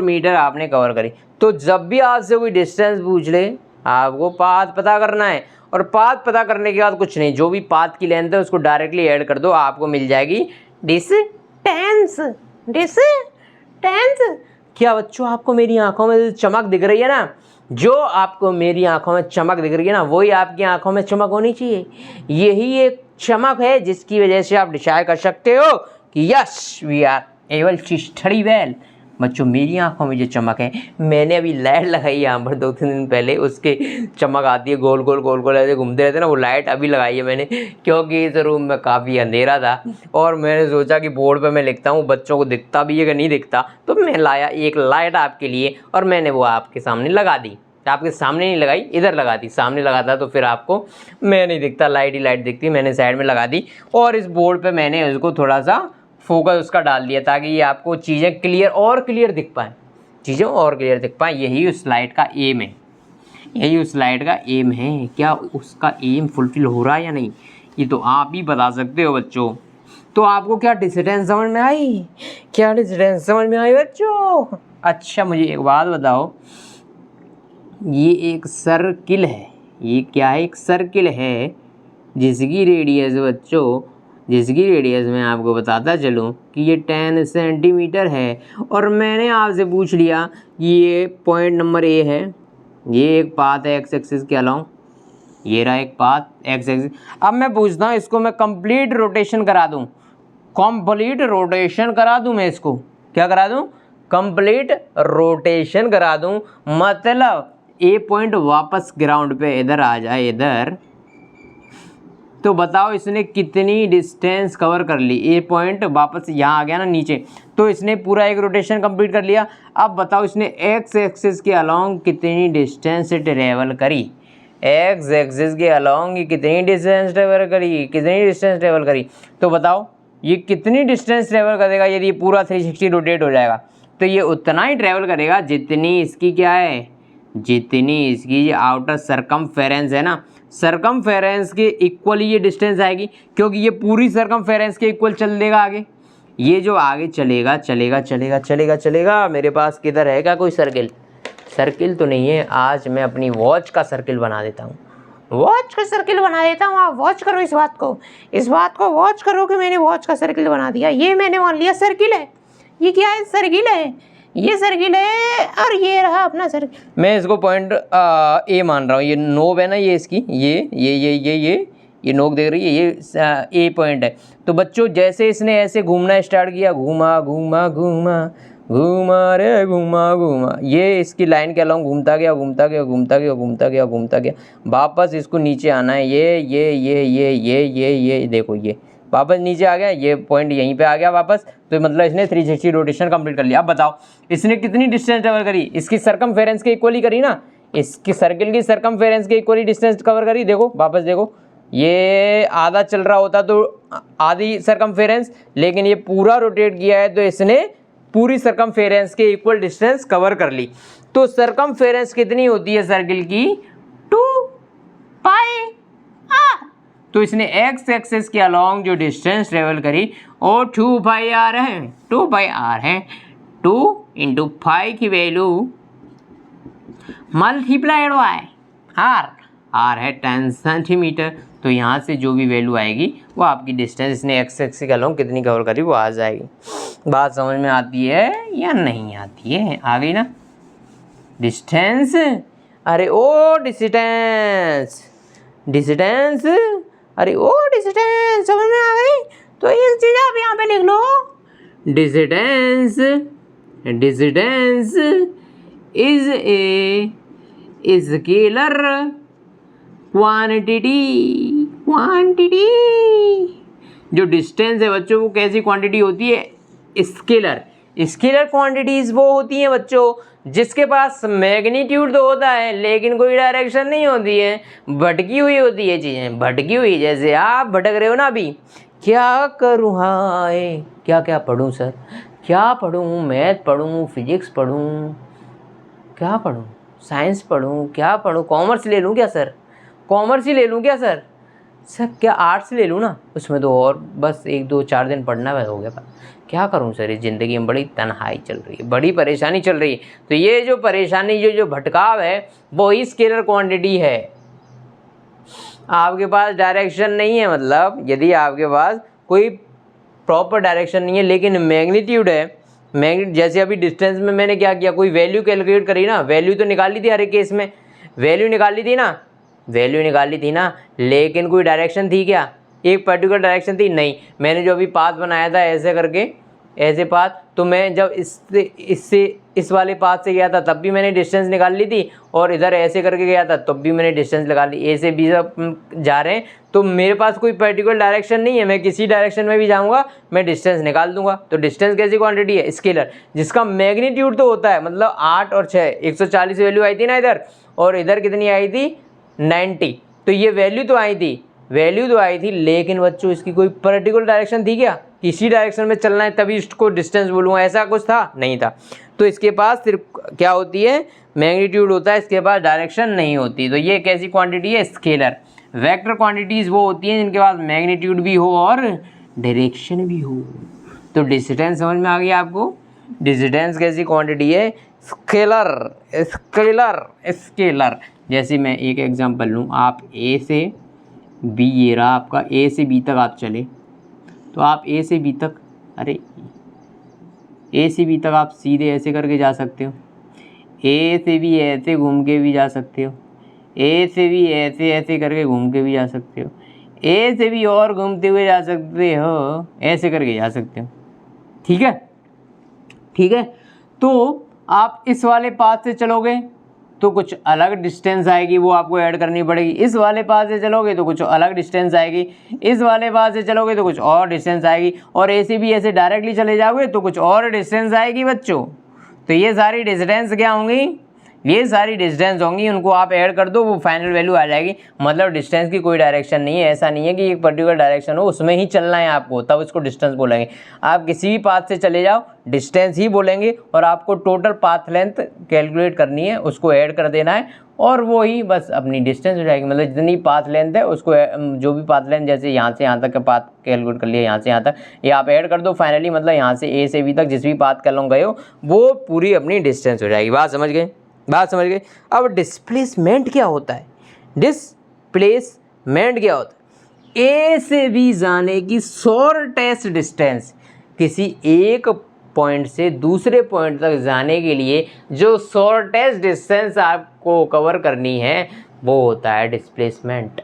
मीटर आपने कवर करी। तो जब भी आपसे कोई डिस्टेंस पूछ ले आपको पाथ पता करना है, और पाथ पता करने के बाद कुछ नहीं, जो भी पाथ की लेंथ है उसको डायरेक्टली ऐड कर दो, आपको मिल जाएगी डिस्टेंस। क्या बच्चों आपको मेरी आंखों में चमक दिख रही है ना, जो आपको मेरी आंखों में चमक दिख रही है ना वही आपकी आंखों में चमक होनी चाहिए। यही एक चमक है जिसकी वजह से आप डिसाइड कर सकते हो कि yes we are able to study well. बच्चों मेरी आंखों में जो चमक है, मैंने अभी लाइट लगाई यहाँ पर 2-3 दिन पहले, उसके चमक आती है गोल गोल ऐसे घूमते रहते हैं ना, वो लाइट अभी लगाई है मैंने, क्योंकि इस रूम में काफ़ी अंधेरा था और मैंने सोचा कि बोर्ड पे मैं लिखता हूँ बच्चों को दिखता भी है कि नहीं दिखता, तो मैं लाया एक लाइट आपके लिए और मैंने वो आपके सामने लगा दी। आपके सामने नहीं लगाई, इधर लगा दी, सामने लगाता तो फिर आपको मैं नहीं दिखता, लाइट ही लाइट दिखती, मैंने साइड में लगा दी और इस बोर्ड पे मैंने उसको थोड़ा सा फोकस उसका डाल दिया ताकि ये आपको चीज़ें क्लियर दिख पाएँ, यही उस लाइट का एम है। क्या उसका एम फुलफिल हो रहा है या नहीं, ये तो आप ही बता सकते हो बच्चों। तो आपको क्या डिस्टेंस समझ में आई बच्चों? अच्छा मुझे एक बात बताओ, ये एक सर्किल है, ये क्या है, एक सर्किल है जिसकी रेडियस बच्चों, मैं आपको बताता चलूँ कि ये 10 सेंटीमीटर है और मैंने आपसे पूछ लिया कि ये पॉइंट नंबर ए है, ये एक पाथ है एक्स एक्सिस के अलाउंग, ये रहा एक पाथ एक्स एक्सिस। अब मैं पूछता हूँ इसको मैं कंप्लीट रोटेशन करा दूँ, मैं इसको क्या करा दूँ, कंप्लीट रोटेशन करा दूँ, मतलब ए पॉइंट वापस ग्राउंड पे इधर आ जाए इधर, तो बताओ इसने कितनी डिस्टेंस कवर कर ली। ए पॉइंट वापस यहाँ आ गया ना नीचे, तो इसने पूरा एक रोटेशन कंप्लीट कर लिया। अब बताओ इसने एक्स एक्सिस के अलोंग कितनी डिस्टेंस ट्रेवल करी, कितनी डिस्टेंस ट्रेवल करी, तो बताओ ये कितनी डिस्टेंस ट्रेवल करेगा। यदि ये पूरा 360 रोटेट हो जाएगा तो ये उतना ही ट्रेवल करेगा जितनी इसकी क्या है, जितनी इसकी आउटर सरकमफेरेंस है ना, सरकमफेरेंस के इक्वल ये डिस्टेंस आएगी, क्योंकि ये पूरी सरकमफेरेंस के इक्वल चल देगा आगे। ये जो आगे चलेगा। मेरे पास किधर है क्या कोई सर्किल तो नहीं है। आज मैं अपनी वॉच का सर्किल बना देता हूँ, आप वॉच करो इस बात को वॉच करो कि मैंने वॉच का सर्किल बना दिया। ये मैंने मान लिया सर्किल है, ये क्या है, सर्किल है, ये सर्किल है और ये रहा अपना सर्किल। मैं इसको पॉइंट ए मान रहा हूँ, ये नोब है ना, ये इसकी ये नोक देख रही है, ये ए पॉइंट है। तो बच्चों जैसे इसने ऐसे घूमना स्टार्ट किया, घूमा घूमा, ये इसकी लाइन के अलाउंग घूमता गया, वापस इसको नीचे आना है, ये देखो ये वापस नीचे आ गया, ये पॉइंट यहीं पे आ गया वापस, तो मतलब इसने 360 रोटेशन कंप्लीट कर लिया। अब बताओ इसने कितनी डिस्टेंस कवर करी, इसकी सरकमफेरेंस के इक्वली करी ना, इसकी सर्किल की सरकमफेरेंस के इक्वली डिस्टेंस कवर करी। देखो वापस देखो, ये आधा चल रहा होता तो आधी सरकमफेरेंस, लेकिन ये पूरा रोटेट किया है तो इसने पूरी सरकमफेरेंस के इक्वल डिस्टेंस कवर कर ली। तो सरकमफेरेंस कितनी होती है सर्किल की, 2 पाई आर। तो इसने एक्स एक्सेस के अलॉन्ग जो डिस्टेंस ट्रेवल करी वो 2πr है, 2πr है। 2 इंटू फाइव की वैल्यू मल्टीप्लाइड बाय आर है 10 सेंटीमीटर। तो यहाँ से जो भी वैल्यू आएगी वो आपकी डिस्टेंस इसने एक्स एक्सिस के अलॉन्ग कितनी कवर करी वो आ जाएगी। बात समझ में आती है या नहीं आती है? आ गई ना? डिस्टेंस, अरे ओ डिस्टेंस, डिस्टेंस, अरे ओ डिस्टेंस समझ में आ गई? तो एक चीज़ आप यहाँ पे लिख लो, distance, distance is a scalar quantity, quantity. जो डिस्टेंस है बच्चों वो कैसी क्वांटिटी होती है? स्केलर। स्केलर क्वांटिटीज वो होती हैं बच्चों जिसके पास मैग्नीट्यूड तो होता है लेकिन कोई डायरेक्शन नहीं होती है, भटकी हुई होती है चीज़ें, भटकी हुई। जैसे आप भटक रहे हो ना अभी, क्या करूँ हाय, क्या क्या पढ़ूँ सर, क्या पढ़ूँ, मैथ पढ़ूँ, फिजिक्स पढ़ूँ, क्या पढ़ूँ, साइंस पढ़ूँ, क्या पढ़ूँ, कॉमर्स ले लूँ क्या सर, कॉमर्स ही ले लूँ क्या सर, सर क्या आर्ट्स ले लूँ ना, उसमें तो और बस 1-2-4 दिन पढ़ना है हो गया। क्या करूँ सर, इस ज़िंदगी में बड़ी तन्हाई चल रही है, बड़ी परेशानी चल रही है। तो ये जो परेशानी जो भटकाव है वो ही स्केलर क्वांटिटी है। आपके पास डायरेक्शन नहीं है, मतलब यदि आपके पास कोई प्रॉपर डायरेक्शन नहीं है लेकिन मैग्नीट्यूड है, जैसे अभी डिस्टेंस में मैंने क्या किया, कोई वैल्यू कैलकुलेट करी ना, वैल्यू तो निकाल ली थी, हर एक केस में वैल्यू निकाल ली थी ना, वैल्यू निकाल ली थी ना, लेकिन कोई डायरेक्शन थी क्या? एक पर्टिकुलर डायरेक्शन थी? नहीं। मैंने जो अभी पाथ बनाया था ऐसे करके, ऐसे पाथ, तो मैं जब इससे इस वाले पाथ से गया था तब भी मैंने डिस्टेंस निकाल ली थी, और इधर ऐसे करके गया था तब भी मैंने डिस्टेंस निकाल ली। ए से बी सब जा रहे हैं तो मेरे पास कोई पर्टिकुलर डायरेक्शन नहीं है, मैं किसी डायरेक्शन में भी जाऊँगा मैं डिस्टेंस निकाल दूंगा। तो डिस्टेंस कैसी क्वांटिटी है? स्केलर, जिसका मैग्नीट्यूड तो होता है, मतलब 8 और 6, 140 वैल्यू आई थी ना इधर, और इधर कितनी आई थी? 90। तो ये वैल्यू तो आई थी, वैल्यू तो आई थी, लेकिन बच्चों इसकी कोई पर्टिकुलर डायरेक्शन थी क्या? किसी डायरेक्शन में चलना है तभी इसको डिस्टेंस बोलूँगा, ऐसा कुछ था? नहीं था। तो इसके पास सिर्फ क्या होती है? मैग्नीट्यूड होता है, इसके पास डायरेक्शन नहीं होती। तो ये कैसी क्वांटिटी है? स्केलर। वेक्टर क्वांटिटीज़ वो होती हैं जिनके पास मैग्नीट्यूड भी हो और डायरेक्शन भी हो। तो डिस्टेंस समझ में आ गई आपको? डिस्टेंस कैसी क्वांटिटी है? Scalar, scalar, scalar. जैसे मैं एक एग्जांपल लूँ, आप ए से बी, ये रहा आपका ए से बी तक आप चले, तो आप ए से बी तक, अरे ए से बी तक आप सीधे ऐसे करके जा सकते हो, ए से भी ऐसे घूम के भी जा सकते हो, ए से भी ऐसे ऐसे करके घूम के भी जा सकते हो, ए से भी और घूमते हुए जा सकते हो, ऐसे करके जा सकते हो। ठीक है, ठीक है। तो आप इस वाले पाथ से चलोगे तो कुछ अलग डिस्टेंस आएगी, वो आपको ऐड करनी पड़ेगी। इस वाले पाथ से चलोगे तो कुछ अलग डिस्टेंस आएगी, इस वाले पाथ से चलोगे तो कुछ और डिस्टेंस आएगी, और ऐसे भी ऐसे डायरेक्टली चले जाओगे तो कुछ और डिस्टेंस आएगी बच्चों। तो ये सारी डिस्टेंस क्या होंगी? ये सारी डिस्टेंस होंगी, उनको आप ऐड कर दो वो फाइनल वैल्यू आ जाएगी। मतलब डिस्टेंस की कोई डायरेक्शन नहीं है, ऐसा नहीं है कि एक पर्टिकुलर डायरेक्शन हो उसमें ही चलना है आपको तब उसको डिस्टेंस बोलेंगे। आप किसी भी पाथ से चले जाओ डिस्टेंस ही बोलेंगे, और आपको टोटल पाथ लेंथ कैलकुलेट करनी है, उसको ऐड कर देना है, और वो ही बस अपनी डिस्टेंस हो जाएगी। मतलब जितनी पाथ लेंथ है उसको, जो भी पाथ लेंथ, जैसे यहाँ से यहाँ तक का पाथ कैलकुलेट कर लिया, यहाँ से यहाँ तक, ये आप ऐड कर दो फाइनली, मतलब यहाँ से ए से बी तक जिस भी पाथ के अलॉन्ग गए हो वो पूरी अपनी डिस्टेंस हो जाएगी। बात समझ गए? बात समझ गए? अब डिस्प्लेसमेंट क्या होता है? डिस्प्लेसमेंट क्या होता है? ए से बी जाने की शॉर्टेस्ट डिस्टेंस, किसी एक पॉइंट से दूसरे पॉइंट तक जाने के लिए जो शॉर्टेस्ट डिस्टेंस आपको कवर करनी है वो होता है डिस्प्लेसमेंट।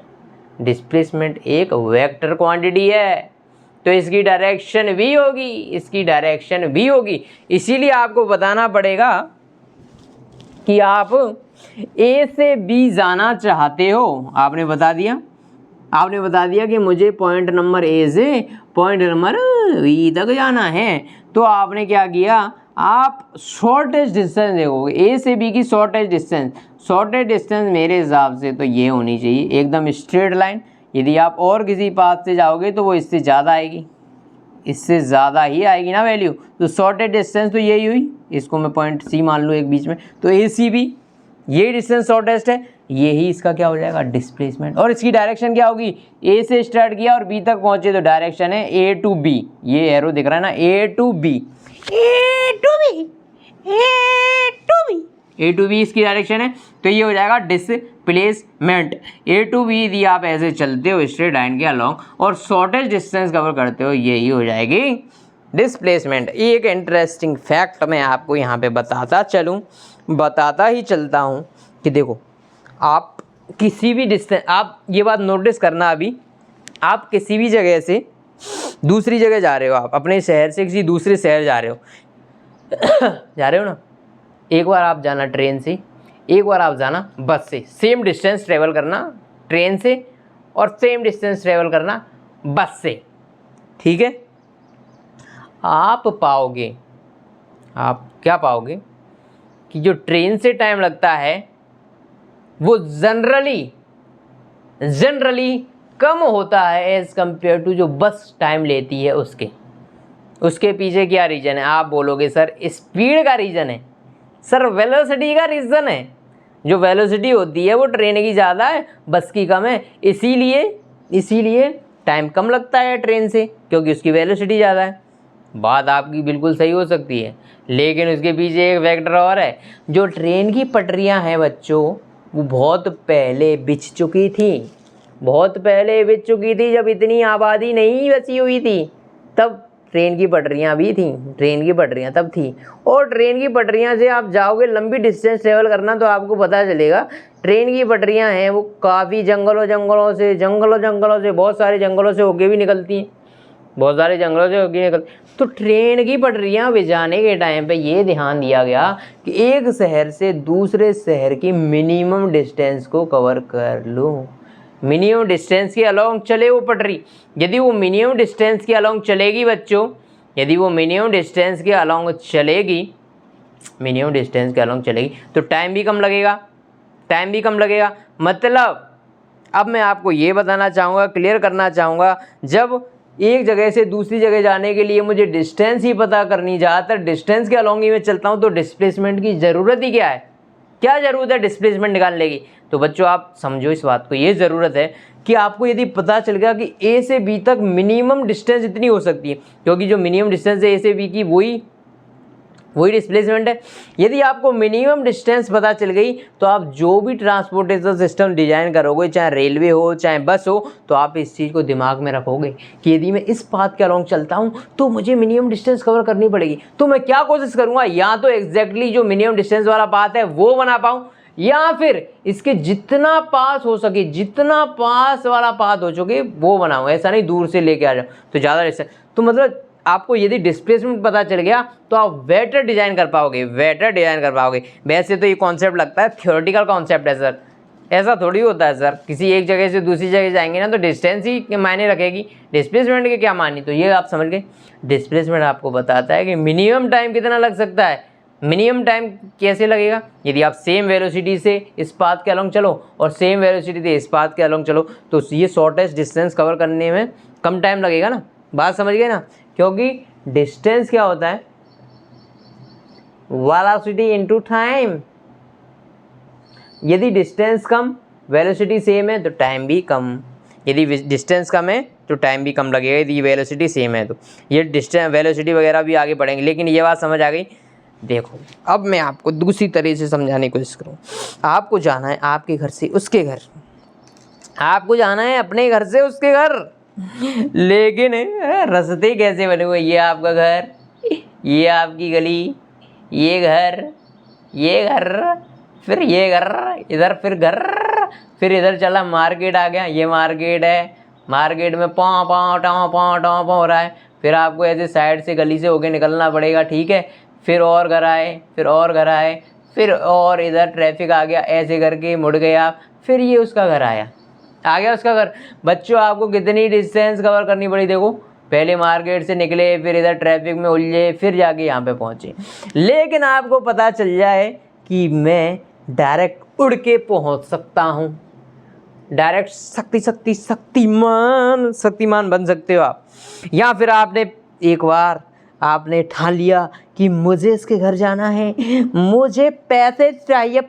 डिस्प्लेसमेंट एक वेक्टर क्वांटिटी है, तो इसकी डायरेक्शन भी होगी, इसकी डायरेक्शन भी होगी। इसीलिए आपको बताना पड़ेगा कि आप ए से बी जाना चाहते हो। आपने बता दिया कि मुझे पॉइंट नंबर ए से पॉइंट नंबर बी तक जाना है। तो आपने क्या किया? आप शॉर्टेस्ट डिस्टेंस देखोगे, ए से बी की शॉर्टेस्ट डिस्टेंस मेरे हिसाब से तो ये होनी चाहिए एकदम स्ट्रेट लाइन। यदि आप और किसी पाथ से जाओगे तो वो इससे ज़्यादा आएगी, इससे ज़्यादा ही आएगी ना वैल्यू। तो शॉर्टेस्ट डिस्टेंस तो यही हुई, इसको मैं पॉइंट सी मान लूँ एक बीच में, तो ए सी बी यही डिस्टेंस शॉर्टेस्ट है। यही इसका क्या हो जाएगा, डिस्प्लेसमेंट। और इसकी डायरेक्शन क्या होगी, ए से स्टार्ट किया और बी तक पहुंचे तो डायरेक्शन है ए टू बी। ये एरो दिख रहा है ना, A to B, A to B, A to B, A to B इसकी डायरेक्शन है। तो ये हो जाएगा डिस्प्लेसमेंट। ए टू बी यदि आप ऐसे चलते हो स्ट्रेट लाइन के अलॉन्ग और शॉर्टेस्ट डिस्टेंस कवर करते हो, यही हो जाएगी डिस्प्लेसमेंट। ये एक इंटरेस्टिंग फैक्ट मैं आपको यहाँ पे बताता ही चलता हूँ कि देखो, आप किसी भी डिस्टेंस, आप ये बात नोटिस करना, अभी आप किसी भी जगह से दूसरी जगह जा रहे हो, आप अपने शहर से किसी दूसरे शहर जा रहे हो ना, एक बार आप जाना ट्रेन से, एक बार आप जाना बस से, सेम डिस्टेंस ट्रेवल करना ट्रेन से और सेम डिस्टेंस ट्रेवल करना बस से, ठीक है। आप क्या पाओगे कि जो ट्रेन से टाइम लगता है वो जनरली कम होता है एज कंपेयर टू जो बस टाइम लेती है उसके पीछे क्या रीज़न है। आप बोलोगे सर स्पीड का रीज़न है, सर वेलोसिटी का रीज़न है। जो वेलोसिटी होती है वो ट्रेन की ज़्यादा है, बस की कम है, इसीलिए टाइम कम लगता है ट्रेन से, क्योंकि उसकी वेलोसिटी ज़्यादा है। बात आपकी बिल्कुल सही हो सकती है, लेकिन उसके पीछे एक फैक्टर और है। जो ट्रेन की पटरियां हैं बच्चों, वो बहुत पहले बिछ चुकी थी, जब इतनी आबादी नहीं बची हुई थी, तब ट्रेन की पटरियां भी थी, तब थी। और ट्रेन की पटरियां से आप जाओगे लंबी डिस्टेंस ट्रेवल करना, तो आपको पता चलेगा ट्रेन की पटरियां हैं वो काफ़ी जंगलों से बहुत सारे जंगलों से होके भी निकलती हैं, तो ट्रेन की पटरियां बिछाने के टाइम पे ये ध्यान दिया गया कि एक शहर से दूसरे शहर की मिनिमम डिस्टेंस को कवर कर लो, मिनिमम डिस्टेंस के अलॉन्ग चले वो पटरी। यदि वो मिनिमम डिस्टेंस के अलॉन्ग चलेगी बच्चों, मिनिमम डिस्टेंस के अलॉन्ग चलेगी तो टाइम भी कम लगेगा। मतलब अब मैं आपको ये बताना चाहूँगा, क्लियर करना चाहूँगा, जब एक जगह से दूसरी जगह जाने के लिए मुझे डिस्टेंस ही पता करनी, ज़्यादातर डिस्टेंस के अलॉन्ग ही मैं चलता हूँ, तो डिस्प्लेसमेंट की ज़रूरत ही क्या है, क्या ज़रूरत है डिस्प्लेसमेंट निकालने की। तो बच्चों आप समझो इस बात को, ये ज़रूरत है कि आपको यदि पता चल गया कि ए से बी तक मिनिमम डिस्टेंस इतनी हो सकती है, क्योंकि जो मिनिमम डिस्टेंस है ए से बी की वही डिस्प्लेसमेंट है। यदि आपको मिनिमम डिस्टेंस पता चल गई तो आप जो भी ट्रांसपोर्टेशन सिस्टम डिज़ाइन करोगे, चाहे रेलवे हो चाहे बस हो, तो आप इस चीज़ को दिमाग में रखोगे कि यदि मैं इस पाथ के अलॉन्ग चलता हूँ तो मुझे मिनिमम डिस्टेंस कवर करनी पड़ेगी। तो मैं क्या कोशिश करूँगा, या तो एग्जैक्टली जो मिनिमम डिस्टेंस वाला पाथ है वो बना पाऊँ, या फिर इसके जितना पास हो सके, जितना पास वाला पाथ हो सके वो बनाऊँ। ऐसा नहीं दूर से लेके आ जाऊँ तो ज़्यादा डिस्टेंस। तो मतलब आपको यदि डिस्प्लेसमेंट पता चल गया तो आप वेक्टर डिज़ाइन कर पाओगे। वैसे तो ये कॉन्सेप्ट लगता है थ्योरेटिकल कॉन्सेप्ट है सर, ऐसा थोड़ी होता है सर। किसी एक जगह से दूसरी जगह जाएंगे ना तो डिस्टेंस ही मायने रखेगी, डिस्प्लेसमेंट के क्या मानी। तो ये आप समझ गए, डिस्प्लेसमेंट आपको बताता है कि मिनिमम टाइम कितना लग सकता है। मिनिमम टाइम कैसे लगेगा, यदि आप सेम वेलोसिटी से इस पाथ के अलॉन्ग चलो और सेम वेलोसिटी से इस पाथ के अलॉन्ग चलो, तो ये शॉर्टेस्ट डिस्टेंस कवर करने में कम टाइम लगेगा ना। बात समझ गए ना, क्योंकि डिस्टेंस क्या होता है, वेलोसिटी इनटू टाइम। यदि डिस्टेंस कम वेलोसिटी सेम है तो टाइम भी कम, यदि डिस्टेंस कम है तो टाइम भी कम लगेगा, यदि वेलोसिटी सेम है तो। ये डिस्टेंस वेलोसिटी वगैरह भी आगे बढ़ेंगे, लेकिन ये बात समझ आ गई। देखो अब मैं आपको दूसरी तरीके से समझाने की कोशिश करूँ। आपको जाना है आपके घर से उसके घर, आपको जाना है अपने घर से उसके घर, लेकिन रास्ते कैसे बने हुए, ये आपका घर, ये आपकी गली, ये घर, फिर ये घर, इधर फिर घर, फिर इधर चला मार्केट आ गया, ये मार्केट है, मार्केट में पाँव पाँव हो रहा है। फिर आपको ऐसे साइड से गली से होके निकलना पड़ेगा, ठीक है। फिर और घर आए, फिर और इधर ट्रैफिक आ गया, ऐसे करके मुड़ गए आप, फिर ये उसका घर आ गया उसका घर। बच्चों आपको कितनी डिस्टेंस कवर करनी पड़ी, देखो पहले मार्केट से निकले, फिर इधर ट्रैफिक में उलझे, फिर जाके यहाँ पे पहुँचे। लेकिन आपको पता चल जाए कि मैं डायरेक्ट उड़ के पहुँच सकता हूँ, डायरेक्ट शक्तिमान बन सकते हो आप। या फिर आपने एक बार आपने ठान लिया कि मुझे इसके घर जाना है, मुझे पैसे चाहिए,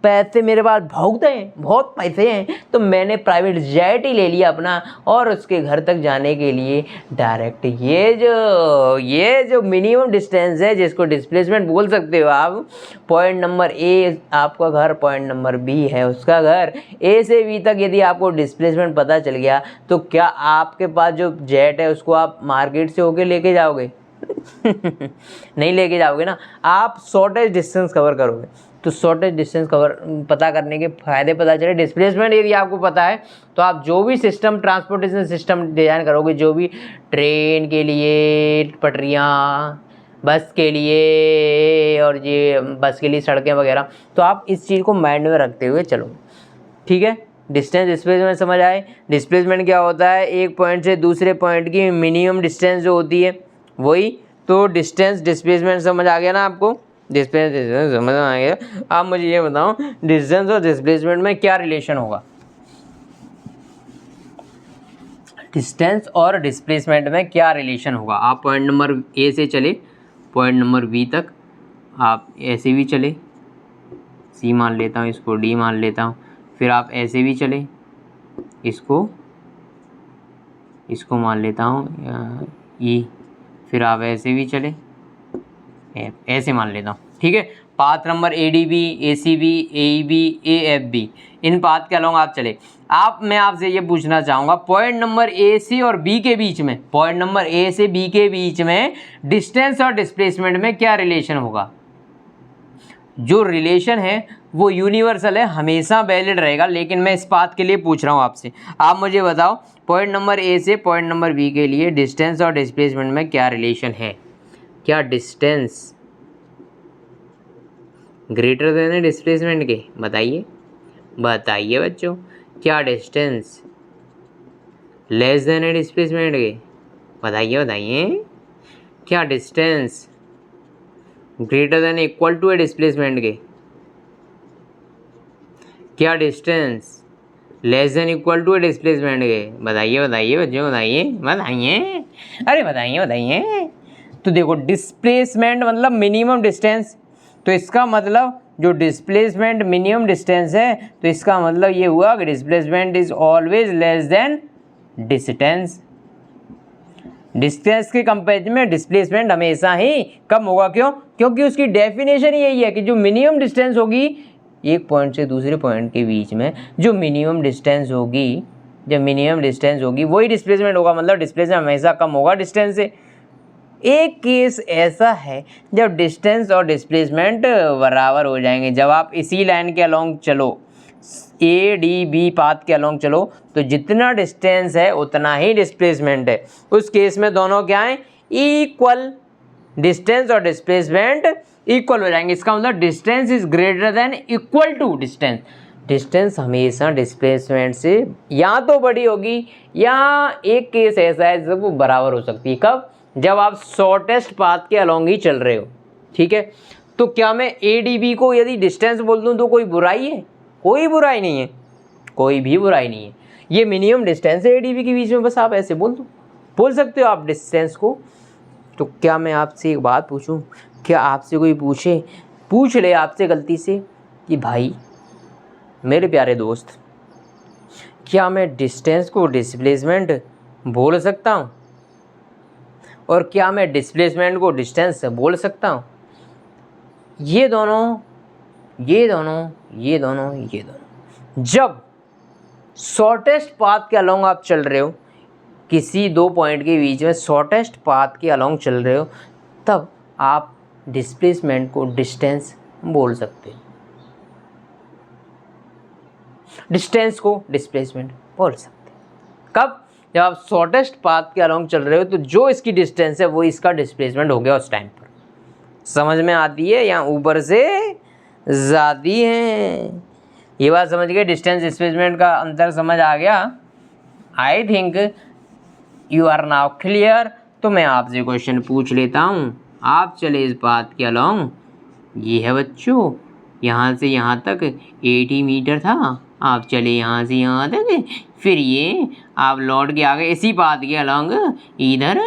पैसे मेरे पास भौंकते हैं, बहुत पैसे हैं, तो मैंने प्राइवेट जेट ही ले लिया अपना और उसके घर तक जाने के लिए डायरेक्ट ये जो मिनिमम डिस्टेंस है जिसको डिस्प्लेसमेंट बोल सकते हो आप, पॉइंट नंबर ए आपका घर, पॉइंट नंबर बी है उसका घर, ए से बी तक यदि आपको डिस्प्लेसमेंट पता चल गया तो क्या आपके पास जो जेट है उसको आप मार्केट से होके लेके जाओगे? नहीं लेके जाओगे ना, आप शॉर्टेज डिस्टेंस कवर करोगे। तो शॉर्टेज डिस्टेंस कवर पता करने के फायदे पता चले, डिस्प्लेसमेंट यदि आपको पता है तो आप जो भी सिस्टम, ट्रांसपोर्टेशन सिस्टम डिज़ाइन करोगे, जो भी ट्रेन के लिए पटरियाँ, बस के लिए और ये बस के लिए सड़कें वगैरह, तो आप इस चीज़ को माइंड में रखते हुए चलो। ठीक है, डिस्टेंस डिस्प्लेसमेंट समझ आए। डिस्प्लेसमेंट क्या होता है? एक पॉइंट से दूसरे पॉइंट की मिनिमम डिस्टेंस जो होती है वही। तो डिस्टेंस डिस्प्लेसमेंट समझ आ गया ना आपको? डिस्प्लेस समझ आ गया। आप मुझे ये बताओ डिस्टेंस और डिस्प्लेसमेंट में क्या रिलेशन होगा? डिस्टेंस और डिस्प्लेसमेंट में क्या रिलेशन होगा? आप पॉइंट नंबर ए से चले पॉइंट नंबर बी तक, आप ऐसे भी चले, सी मान लेता हूँ, इसको डी मान लेता हूँ, फिर आप ऐसे भी चले, इसको मान लेता हूँ ई, फिर आप ऐसे भी चले, ऐसे मान लेता हूँ। ठीक है, path number ADB, ACB, AEB, AFB, इन पाथ के अलोंग आप चले। मैं आपसे ये पूछना चाहूँगा, पॉइंट नंबर ए से और बी के बीच में, पॉइंट नंबर ए से बी के बीच में डिस्टेंस और डिस्प्लेसमेंट में क्या रिलेशन होगा? जो रिलेशन है वो यूनिवर्सल है, हमेशा वैलिड रहेगा, लेकिन मैं इस पाथ के लिए पूछ रहा हूँ आपसे। आप मुझे बताओ पॉइंट नंबर ए से पॉइंट नंबर बी के लिए डिस्टेंस और डिस्प्लेसमेंट में क्या रिलेशन है? क्या डिस्टेंस ग्रेटर देन है डिस्प्लेसमेंट के? बताइए बच्चों, क्या डिस्टेंस लेस देन है डिस्प्लेसमेंट के? बताइए क्या distance greater than equal to है डिस्प्लेसमेंट के? क्या distance less than equal to है डिस्प्लेसमेंट के? बताइए बच्चों, बताइए, अरे बताइए। तो देखो, डिस्प्लेसमेंट मतलब मिनिमम डिस्टेंस, तो इसका मतलब जो डिस्प्लेसमेंट मिनिमम डिस्टेंस है, तो इसका मतलब ये हुआ कि displacement is always less than distance. Distance के कंपेरिजन में डिस्प्लेसमेंट हमेशा ही कम होगा। क्यों? क्योंकि उसकी डेफिनेशन यही है कि जो मिनिमम डिस्टेंस होगी एक पॉइंट से दूसरे पॉइंट के बीच में, जो मिनिमम डिस्टेंस होगी वही डिस्प्लेसमेंट होगा, मतलब डिस्प्लेसमेंट हमेशा कम होगा डिस्टेंस से। एक केस ऐसा है जब डिस्टेंस और डिस्प्लेसमेंट बराबर हो जाएंगे, जब आप इसी लाइन के अलोंग चलो, ADB पाथ के अलोंग चलो, तो जितना डिस्टेंस है उतना ही डिस्प्लेसमेंट है। उस केस में दोनों क्या है? इक्वल। डिस्टेंस और डिस्प्लेसमेंट इक्वल हो जाएंगे। इसका मतलब distance is greater than equal to distance. Distance हमेशा डिस्प्लेसमेंट से या तो बड़ी होगी, या एक केस ऐसा है जब वो बराबर हो सकती है। कब? जब आप शॉर्टेस्ट पाथ के अलोंग ही चल रहे हो। ठीक है, तो क्या मैं ADB को यदि डिस्टेंस बोल दूं तो कोई बुराई है? कोई बुराई नहीं है, कोई भी बुराई नहीं है। ये मिनिमम डिस्टेंस है ADB के बीच में, बस आप ऐसे बोल सकते हो आप डिस्टेंस को। तो क्या मैं आपसे एक बात पूछूं, क्या आपसे कोई पूछ ले आपसे गलती से कि भाई मेरे प्यारे दोस्त, क्या मैं डिस्टेंस को डिस्प्लेसमेंट बोल सकता हूँ? और क्या मैं डिस्प्लेसमेंट को डिस्टेंस बोल सकता हूँ? ये दोनों जब शॉर्टेस्ट पाथ के अलोंग आप चल रहे हो, किसी दो पॉइंट के बीच में शॉर्टेस्ट पाथ के अलोंग चल रहे हो, तब आप डिस्प्लेसमेंट को डिस्टेंस बोल सकते हो, डिस्टेंस को डिस्प्लेसमेंट बोल सकते हो। कब? जब आप शॉर्टेस्ट पाथ के अलोंग चल रहे हो, तो जो इसकी डिस्टेंस है वो इसका डिस्प्लेसमेंट हो गया उस टाइम पर। समझ में आती है या ऊपर से ज़्यादी है? ये बात समझ गए? डिस्टेंस डिस्प्लेसमेंट का अंतर समझ आ गया? I think you are now clear. तो मैं आपसे क्वेश्चन पूछ लेता हूँ। आप चले इस बात के अलोंग, ये है बच्चों, यहाँ से यहाँ तक 80 मीटर था, आप चले यहाँ से यहाँ तक, फिर ये आप लौट के आ गए इसी बात के अलोंग इधर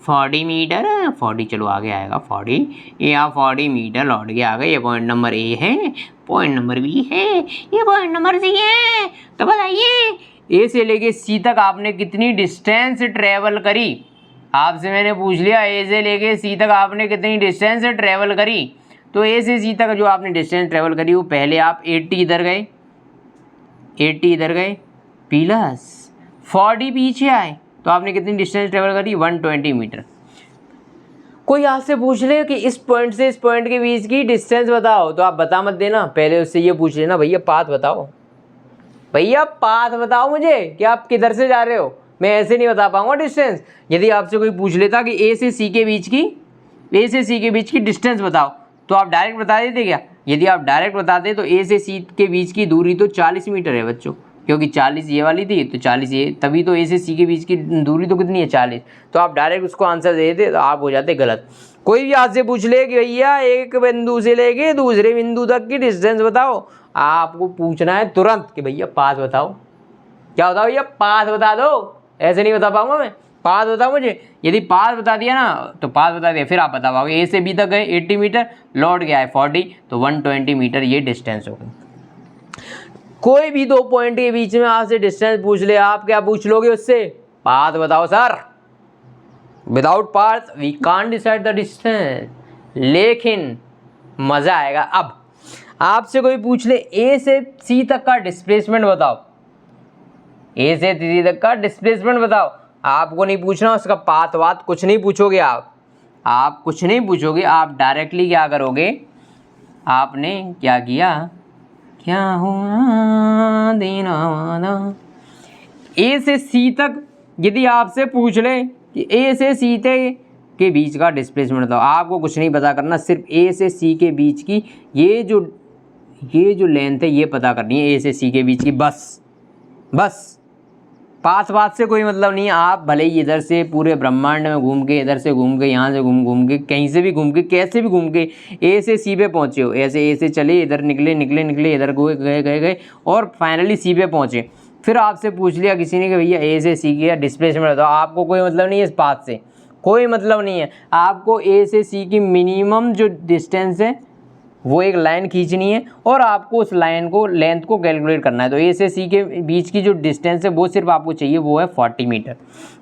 40 मीटर, 40 चलो आगे आएगा 40, ये आप 40 मीटर लौट के आ गए। ये पॉइंट नंबर A है, पॉइंट नंबर बी है, ये पॉइंट नंबर सी है। तो बताइए ए से लेके सी तक आपने कितनी डिस्टेंस ट्रेवल करी। आपसे मैंने पूछ लिया ए से लेके सी तक आपने कितनी डिस्टेंस ट्रेवल करी। तो ए से सी तक जो आपने डिस्टेंस ट्रेवल करी वो पहले आप 80 इधर गए, 80 इधर गए प्लस 40 पीछे आए, तो आपने कितनी डिस्टेंस ट्रेवल करी 120 मीटर। कोई आपसे पूछ ले कि इस पॉइंट से इस पॉइंट के बीच की डिस्टेंस बताओ, तो आप बता मत देना, पहले उससे ये पूछ लेना भैया पाथ बताओ, भैया पाथ बताओ मुझे कि आप किधर से जा रहे हो। मैं ऐसे नहीं बता पाऊंगा डिस्टेंस। यदि आपसे कोई पूछ लेता कि ए से सी के बीच की डिस्टेंस बताओ, तो आप डायरेक्ट बता देते क्या? यदि आप डायरेक्ट बताते तो ए से सी के बीच की दूरी तो 40 मीटर है बच्चों, क्योंकि 40 ये वाली थी तो 40 ये, तभी तो ए से सी के बीच की दूरी तो कितनी है 40। तो आप डायरेक्ट उसको आंसर दे देते तो आप हो जाते गलत। कोई भी आपसे पूछ ले कि भैया एक बिंदु से लेके दूसरे बिंदु तक की डिस्टेंस बताओ, आपको पूछना है तुरंत कि भैया पाथ बताओ। क्या बताओ भैया? पाथ बता दो। ऐसे नहीं बता पाऊंगा मैं, पाथ बताओ मुझे। यदि पाथ बता दिया ना तो पाथ बता दिया, फिर आप बता पाओगे। ए से बी तक गए 80 मीटर, लौट गया है 40, तो 120 मीटर ये डिस्टेंस हो गई। कोई भी दो पॉइंट के बीच में आपसे डिस्टेंस पूछ ले, आप क्या पूछ लोगे उससे? पाथ बताओ sir. Without path we can't decide the distance. लेकिन मजा आएगा। अब आपसे कोई पूछ ले ए से सी तक का डिस्प्लेसमेंट बताओ, ए से सी तक का डिस्प्लेसमेंट बताओ, आपको नहीं पूछना उसका पाथ वाथ कुछ नहीं पूछोगे आप कुछ नहीं पूछोगे। आप डायरेक्टली क्या करोगे? आपने क्या किया, क्या हुआ देना वादा। ए से सी तक यदि आपसे पूछ ले कि ए से सी तक के बीच का डिस्प्लेसमेंट बताओ, आपको कुछ नहीं पता करना, सिर्फ ए से सी के बीच की ये जो लेंथ है ये पता करनी है, ए से सी के बीच की, बस। पाथ से कोई मतलब नहीं है। आप भले ही इधर से पूरे ब्रह्मांड में घूम के, इधर से घूम के, यहाँ से घूम के, कहीं से भी घूम के, कैसे भी घूम के ए से सी पे पहुँचे हो, ऐसे ए से चले, इधर निकले, इधर गए और फाइनली सी पे पहुँचे। फिर आपसे पूछ लिया किसी ने कि भैया ए से सी की डिस्प्लेसमेंट बताओ, आपको कोई मतलब नहीं है इस पाथ से, कोई मतलब नहीं है। आपको ए से सी की मिनिमम जो डिस्टेंस है वो एक लाइन खींचनी है और आपको उस लाइन को लेंथ को कैलकुलेट करना है। तो ए से सी के बीच की जो डिस्टेंस है वो सिर्फ आपको चाहिए, वो है 40 मीटर।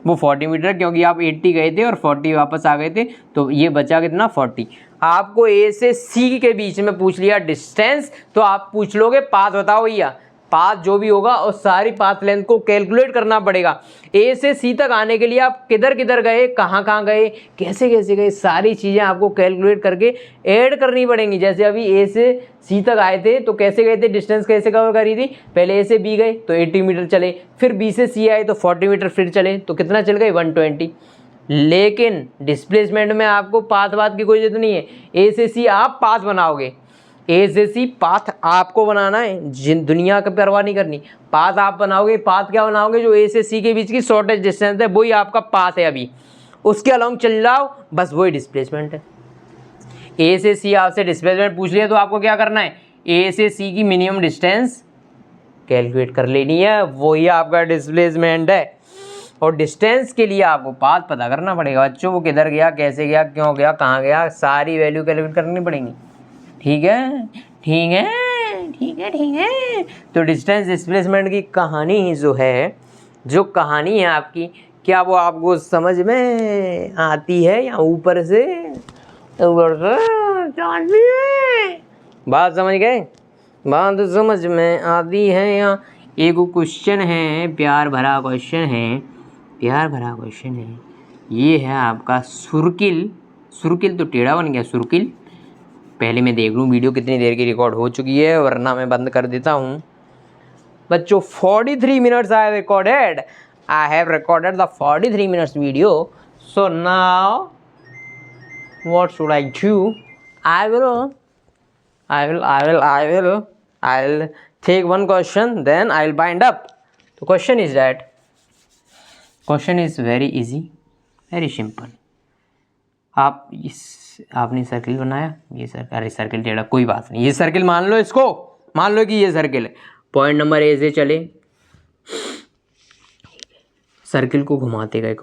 वो 40 मीटर, क्योंकि आप 80 गए थे और 40 वापस आ गए थे, तो ये बचा कितना 40। आपको ए से सी के बीच में पूछ लिया डिस्टेंस, तो आप पूछ लोगे पाथ बताओ भैया। पाथ जो भी होगा और सारी पाथ लेंथ को कैलकुलेट करना पड़ेगा। ए से सी तक आने के लिए आप किधर किधर गए, कहाँ कहाँ गए, कैसे कैसे गए, सारी चीज़ें आपको कैलकुलेट करके ऐड करनी पड़ेंगी। जैसे अभी ए से सी तक आए थे तो कैसे गए थे, डिस्टेंस कैसे कवर करी थी, पहले ए से बी गए तो 80 मीटर चले, फिर बी से सी आए तो 40 मीटर फिर चले, तो कितना चल गए 120। लेकिन डिस्प्लेसमेंट में आपको पाथ वाथ की कोई जरूरत नहीं है। ए से सी आप पाथ बनाओगे, ए से सी पाथ आपको बनाना है, जिन दुनिया की परवाह नहीं करनी, पाथ आप बनाओगे। पाथ क्या बनाओगे? जो ए से सी के बीच की शॉर्टेज डिस्टेंस है वही आपका पाथ है। अभी उसके अलाउंग चल जाओ, बस वही डिस्प्लेसमेंट है। ए से सी आपसे डिस्प्लेसमेंट पूछ लिया तो आपको क्या करना है? ए से सी की मिनिमम डिस्टेंस कैलकुलेट कर लेनी है, वही आपका डिस्प्लेसमेंट है। और डिस्टेंस के लिए आपको पाथ पता करना पड़ेगा बच्चों, वो किधर गया, कैसे गया, क्यों गया, कहाँ गया, सारी वैल्यू कैलकुलेट करनी पड़ेंगी। ठीक है। तो डिस्टेंस डिस्प्लेसमेंट की कहानी जो कहानी है आपकी, क्या वो आपको समझ में आती है या ऊपर से जानती है? बात समझ गए? बात समझ में आती है या? एक क्वेश्चन है, प्यार भरा क्वेश्चन है। ये है आपका सुरकिल तो टेढ़ा बन गया, सुरकिल। पहले मैं देख लूँ वीडियो कितनी देर की रिकॉर्ड हो चुकी है, वरना मैं बंद कर देता हूँ। बच्चों 43 minutes I have recorded the 43 minutes video. So now what should I do? I'll take one question, then I'll bind up. The question is very easy, very simple. आपने सर्किल बनाया, ये सर्किल टेढ़ा, कोई बात नहीं, ये सर्किल मान लो, इसको मान लो कि ये सर्किल है। पॉइंट नंबर ए से चले, सर्किल को घुमाते गए,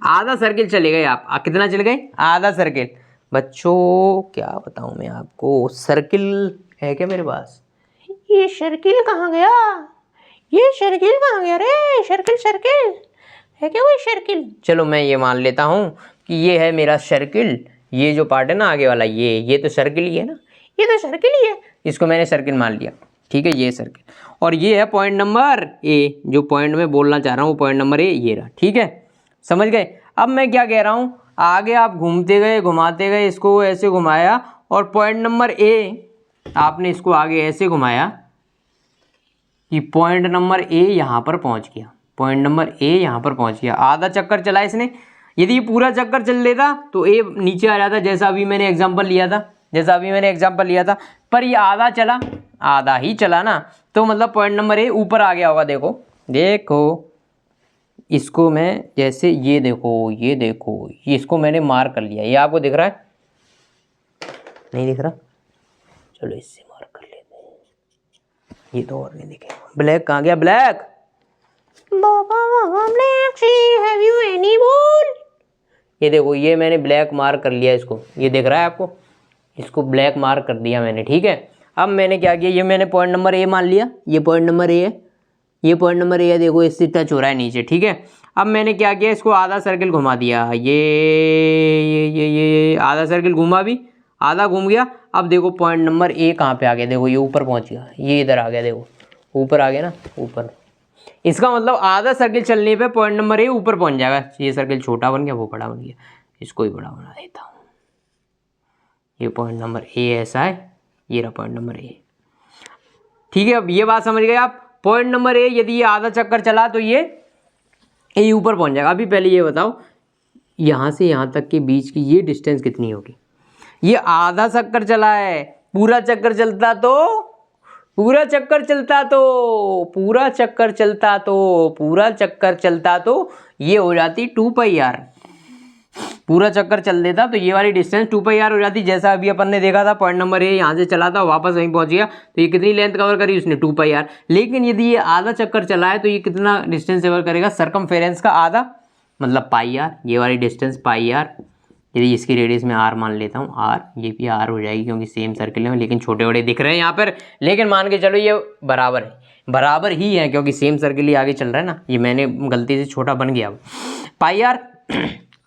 आधा सर्किल चले गए आप। कितना चले गए? आधा सर्किल। बच्चों क्या बताऊं मैं आपको, सर्किल है क्या मेरे पास? ये सर्किल कहाँ गया? ये सर्किल कहाँ गया रे? सर्किल सर्किल है क्या कोई सर्किल? चलो मैं ये मान लेता हूँ कि ये है मेरा सर्किल। ये जो पार्ट है ना आगे वाला, ये तो सर्किल ही है ना, ये तो सर्किल ही है, इसको मैंने सर्किल मान लिया। ठीक है, ये सर्किल, और ये है पॉइंट नंबर ए। जो पॉइंट में बोलना चाह रहा हूँ वो पॉइंट नंबर ए ये रहा। ठीक है, समझ गए? अब मैं क्या कह रहा हूँ, आगे आप घूमते गए घुमाते गए, इसको ऐसे घुमाया और पॉइंट नंबर ए आपने इसको आगे ऐसे घुमाया कि पॉइंट नंबर ए यहाँ पर पहुँच गया। पॉइंट नंबर ए यहाँ पर पहुँच गया, आधा चक्कर चला इसने। यदि ये पूरा चक्कर चल लेता तो ए नीचे आ जाता, जैसा अभी मैंने एग्जांपल लिया था, पर ये आधा चला, आधा ही चला ना, तो मतलब पॉइंट नंबर ए ऊपर आ गया होगा। देखो इसको मैं जैसे ये देखो ये इसको मैंने मार्क कर लिया। ये आपको दिख रहा है? नहीं दिख रहा? चलो इससे मार्क कर लेते हैं, ये तो और नहीं दिखेगा। ब्लैक कहाँ गया? Black have you any ball? ये देखो, ये मैंने ब्लैक मार्क कर लिया इसको, ये दिख रहा है आपको? इसको ब्लैक मार्क कर दिया मैंने। ठीक है, अब मैंने क्या किया, ये मैंने पॉइंट नंबर ए मान लिया, ये पॉइंट नंबर ए है, ये पॉइंट नंबर ए है, देखो इससे टच हो रहा है नीचे। ठीक है, अब मैंने क्या किया, इसको आधा सर्किल घुमा दिया, ये आधा सर्किल घुमा, भी आधा घूम गया। अब देखो पॉइंट नंबर ए कहाँ पे आ गया, देखो ये ऊपर पहुँच गया, ये इधर आ गया, देखो ऊपर आ गया ना, ऊपर। इसका मतलब आधा सर्किल चलने पे पॉइंट नंबर ए ऊपर पहुँच जाएगा। ये सर्किल छोटा बन गया, वो बड़ा बन गया, इसको ही बड़ा बना देता हूँ। ये पॉइंट नंबर ए ऐसा है, ये रहा पॉइंट नंबर ए। ठीक है, अब ये बात समझ गए आप? पॉइंट नंबर ए यदि ये आधा चक्कर चला तो ये ए ऊपर पहुंच जाएगा। अभी पहले ये बताओ, यहाँ से यहाँ तक के बीच की ये डिस्टेंस कितनी होगी? ये आधा चक्कर चला है, पूरा चक्कर चलता तो ये हो जाती 2πr। पूरा चक्कर चल देता तो ये वाली डिस्टेंस 2πr हो जाती। जैसा अभी अपन ने देखा था, पॉइंट नंबर ए यहाँ से चला था, वापस वहीं पहुँच गया, तो ये कितनी लेंथ कवर करी उसने? 2πr। लेकिन यदि ये आधा चक्कर चला है तो ये कितना डिस्टेंस कवर करेगा? सर्कमफेरेंस का आधा, मतलब πr। ये वाली डिस्टेंस πr, यदि इसकी रेडियस में r मान लेता हूँ, r, ये भी r हो जाएगी क्योंकि सेम सर्किल है, लेकिन छोटे बड़े दिख रहे हैं यहाँ पर, लेकिन मान के चलो ये बराबर ही है क्योंकि सेम सर्किल ही आगे चल रहा है ना। ये मैंने गलती से छोटा बन गया πr।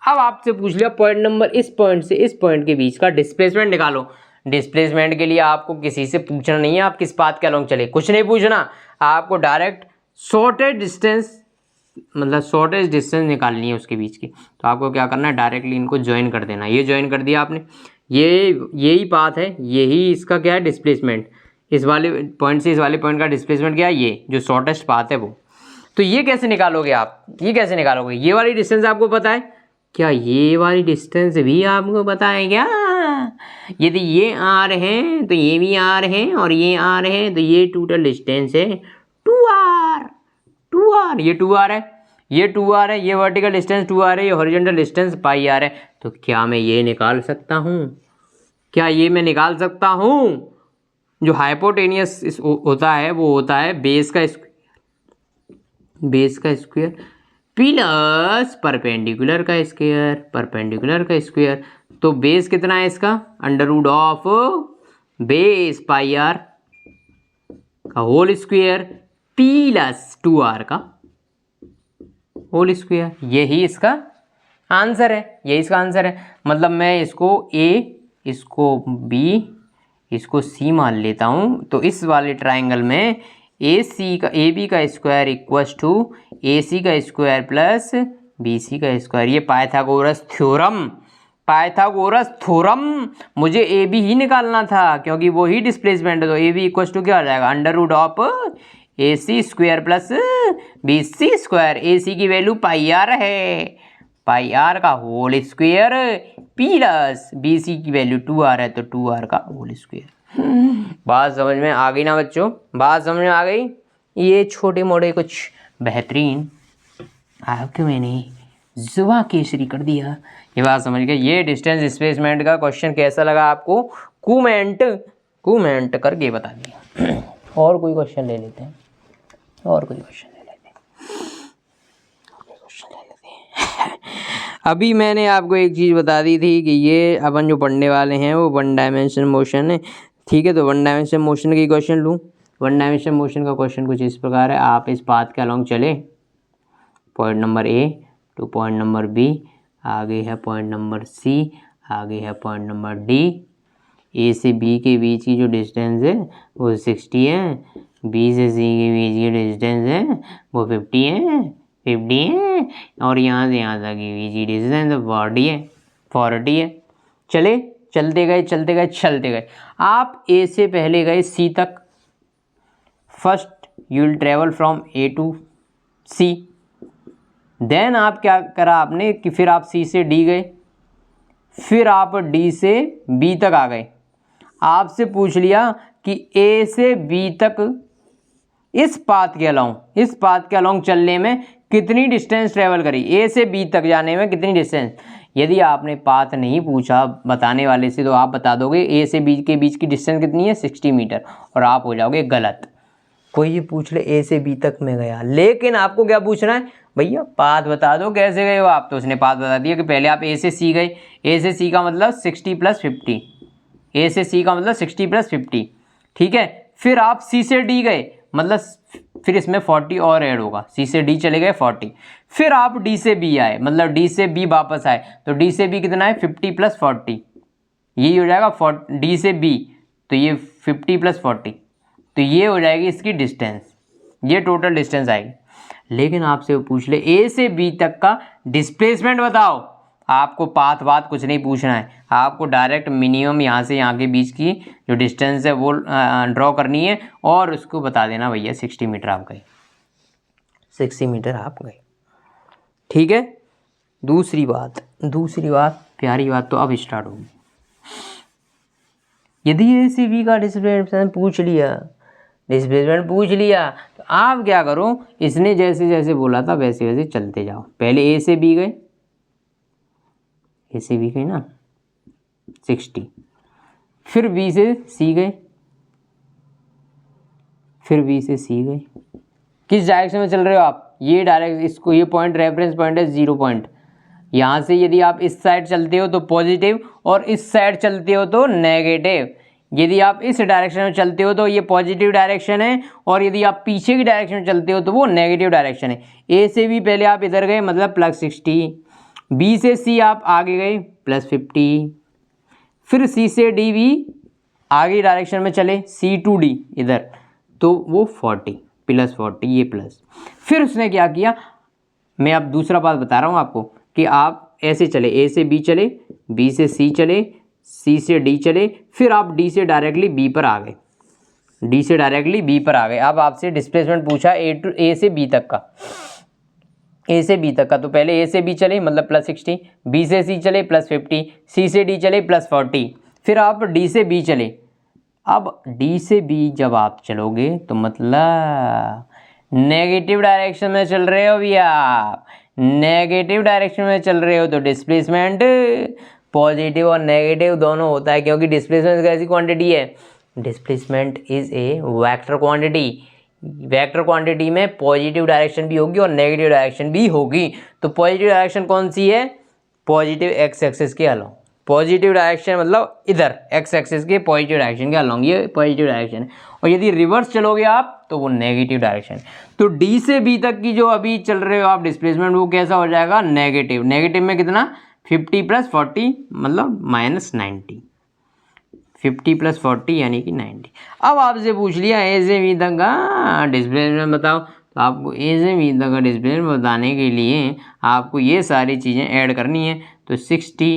अब आपसे पूछ लिया पॉइंट नंबर, इस पॉइंट से इस पॉइंट के बीच का डिस्प्लेसमेंट निकालो। डिस्प्लेसमेंट के लिए आपको किसी से पूछना नहीं है आप किस पाथ के अलोंग चले, कुछ नहीं पूछना, आपको डायरेक्ट शॉर्टेज डिस्टेंस निकालनी है उसके बीच की। तो आपको क्या करना है, डायरेक्टली इनको ज्वाइन कर देना। ये ज्वाइन कर दिया आपने, यही पाथ है, यही इसका क्या है, डिस्प्लेसमेंट। इस वाले पॉइंट से इस वाले पॉइंट का डिस्प्लेसमेंट क्या है, ये जो शॉर्टेस्ट पाथ है वो। तो ये कैसे निकालोगे आप? ये वाली डिस्टेंस आपको पता है क्या? ये वाली डिस्टेंस भी आपको पता है क्या? यदि ये आर है तो ये भी आर है, और ये आर है तो ये टोटल डिस्टेंस है 2r। ये 2r है, ये वर्टिकल डिस्टेंस 2r है, ये हॉरिजॉन्टल डिस्टेंस πr है। तो क्या मैं ये निकाल सकता हूँ? जो हाइपोटेनियस होता है वो होता है बेस का स्क्वायर प्लस परपेंडिकुलर का स्क्वायर। तो बेस कितना है इसका? √ऑफ बेस πr का होल स्क्वायर प्लस 2r का होल स्क्वायर। यही इसका आंसर है। मतलब मैं इसको a, इसको b, इसको c मान लेता हूँ। तो इस वाले ट्राइंगल में AB का स्क्वायर इक्वल्स टू AC का स्क्वायर प्लस BC का स्क्वायर। ये पाइथागोरस थ्योरम, मुझे AB ही निकालना था क्योंकि वो ही डिस्प्लेसमेंट है। तो AB इक्वल्स टू क्या हो जाएगा? √Of AC square plus BC square. AC की वैल्यू πr है, πr का होल स्क्वायर प्लस BC की वैल्यू 2r है, तो 2r का होल स्क्वायर। बात समझ में आ गई ना बच्चों? ये छोटे मोटे कुछ बेहतरीन आपको मैंने जुबा केसरी कर दिया। ये बात समझ गए? ये डिस्टेंस डिस्प्लेसमेंट का क्वेश्चन कैसा लगा आपको? कमेंट करके बता दिया। और कोई क्वेश्चन ले लेते हैं। अभी मैंने आपको एक चीज़ बता दी थी कि ये अपन जो पढ़ने वाले हैं वो वन डायमेंशन मोशन है, ठीक है। तो वन डायमेंशन मोशन की क्वेश्चन लूँ। वन डायमेंशन मोशन का क्वेश्चन कुछ इस प्रकार है, आप इस पाथ के अलॉन्ग चले, point number A to point number B, आगे है पॉइंट नंबर सी, आगे है पॉइंट नंबर डी। ए से बी के बीच की जो डिस्टेंस है वो 60 है, बी से सी के बीच की डिस्टेंस है वो 50 है, और यहाँ से यहाँ तक की बीच की डिस्टेंस 40 है। चले, चलते गए। आप ए से पहले गए सी तक, first you will travel from A to C, then आप क्या करा आपने कि फिर आप सी से डी गए, फिर आप डी से बी तक आ गए। आपसे पूछ लिया कि ए से बी तक इस पाथ के अलोंग चलने में कितनी डिस्टेंस ट्रेवल करी, ए से बी तक जाने में कितनी डिस्टेंस। यदि आपने पाथ नहीं पूछा बताने वाले से तो आप बता दोगे ए से बी के बीच की डिस्टेंस कितनी है 60 मीटर, और आप हो जाओगे गलत। कोई ये पूछ ले ए से बी तक मैं गया, लेकिन आपको क्या पूछना है भैया, पाथ बता दो कैसे गए हो आप। तो उसने पाथ बता दिया कि पहले आप ए से सी गए, ए से सी का मतलब 60 + 50, ए से सी का मतलब 60 + 50, ठीक है। फिर आप सी से डी गए, मतलब फिर इसमें 40 और ऐड होगा, सी से डी चले गए 40। फिर आप डी से बी आए, मतलब डी से बी वापस आए, तो डी से बी कितना है 50 + 40, यही हो जाएगा डी से बी, तो ये 50 + 40, तो ये हो जाएगी इसकी डिस्टेंस, ये टोटल डिस्टेंस आएगी। लेकिन आपसे वो पूछ ले ए से बी तक का डिस्प्लेसमेंट बताओ, आपको पाथ वाथ कुछ नहीं पूछना है, आपको डायरेक्ट मिनिमम यहाँ से यहाँ के बीच की जो डिस्टेंस है वो ड्रॉ करनी है, और उसको बता देना भैया 60 मीटर आप गए, 60 मीटर आप गए, ठीक है। दूसरी बात प्यारी बात तो अब स्टार्ट होगी। यदि ए से बी का डिस्प्लेसमेंट पूछ लिया तो आप क्या करो, इसने जैसे जैसे बोला था वैसे वैसे चलते जाओ। पहले ए से बी गए ना 60, फिर बी से सी गए, फिर बी से सी गए। किस डायरेक्शन में चल रहे हो आप, ये डायरेक्ट, इसको ये पॉइंट रेफरेंस पॉइंट है 0 पॉइंट। यहाँ से यदि आप इस साइड चलते हो तो पॉजिटिव, और इस साइड चलते हो तो नेगेटिव। यदि आप इस डायरेक्शन में चलते हो तो ये पॉजिटिव डायरेक्शन है, और यदि आप पीछे की डायरेक्शन में चलते हो तो वो नेगेटिव डायरेक्शन है। ए से बी पहले आप इधर गए, मतलब +60, बी से सी आप आगे गए +50, फिर सी से डी भी आगे डायरेक्शन में चले, सी टू डी इधर, तो वो 40 + 40 ये प्लस। फिर उसने क्या किया, मैं अब दूसरा बात बता रहा हूँ आपको, कि आप ऐसे चले, ए से बी चले, बी से सी चले, सी से डी चले, फिर आप डी से डायरेक्टली बी पर आ गए, अब आपसे डिस्प्लेसमेंट पूछा ए से बी तक का, तो पहले ए से बी चले मतलब +60, बी से सी चले +50, सी से डी चले +40, फिर आप डी से बी चले। अब डी से बी जब आप चलोगे तो मतलब नेगेटिव डायरेक्शन में चल रहे हो भैया, नेगेटिव डायरेक्शन में चल रहे हो, तो डिस्प्लेसमेंट पॉजिटिव और नेगेटिव दोनों होता है, क्योंकि डिस्प्लेसमेंट कैसी क्वांटिटी है, displacement is a vector quantity. Vector quantity में पॉजिटिव डायरेक्शन भी होगी और नेगेटिव डायरेक्शन भी होगी। तो पॉजिटिव डायरेक्शन कौन सी है, पॉजिटिव एक्स एक्सिस के अलोंग, पॉजिटिव डायरेक्शन मतलब इधर एक्स एक्सिस के पॉजिटिव डायरेक्शन के अलोंग, ये पॉजिटिव डायरेक्शन है। और यदि रिवर्स चलोगे आप तो वो नेगेटिव डायरेक्शन है। तो डी से बी तक की जो अभी चल रहे हो आप डिस्प्लेसमेंट, वो कैसा हो जाएगा, नेगेटिव। नेगेटिव में कितना, 50 + 40 मतलब -90, 50 + 40 यानी कि 90। अब आपसे पूछ लिया ए से बी तक का डिस्प्लेसमेंट बताओ, तो आपको ए से बी तक का डिस्प्लेसमेंट बताने के लिए आपको ये सारी चीज़ें ऐड करनी है। तो 60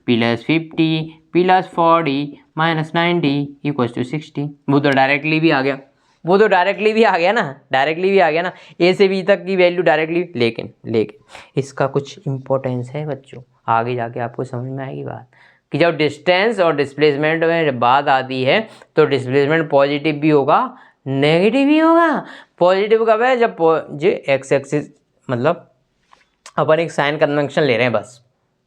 + 50 + 40 - 90 = 60। वो तो डायरेक्टली भी आ गया ना, ए से बी तक की वैल्यू डायरेक्टली। लेकिन इसका कुछ इम्पोर्टेंस है बच्चों, आगे जाके आपको समझ में आएगी बात, कि जब डिस्टेंस और डिस्प्लेसमेंट में जब बात आती है तो डिस्प्लेसमेंट पॉजिटिव भी होगा नेगेटिव भी होगा। पॉजिटिव कब है, जब जो एक्स एक्सिस, मतलब अपन एक साइन कन्वेंशन ले रहे हैं, बस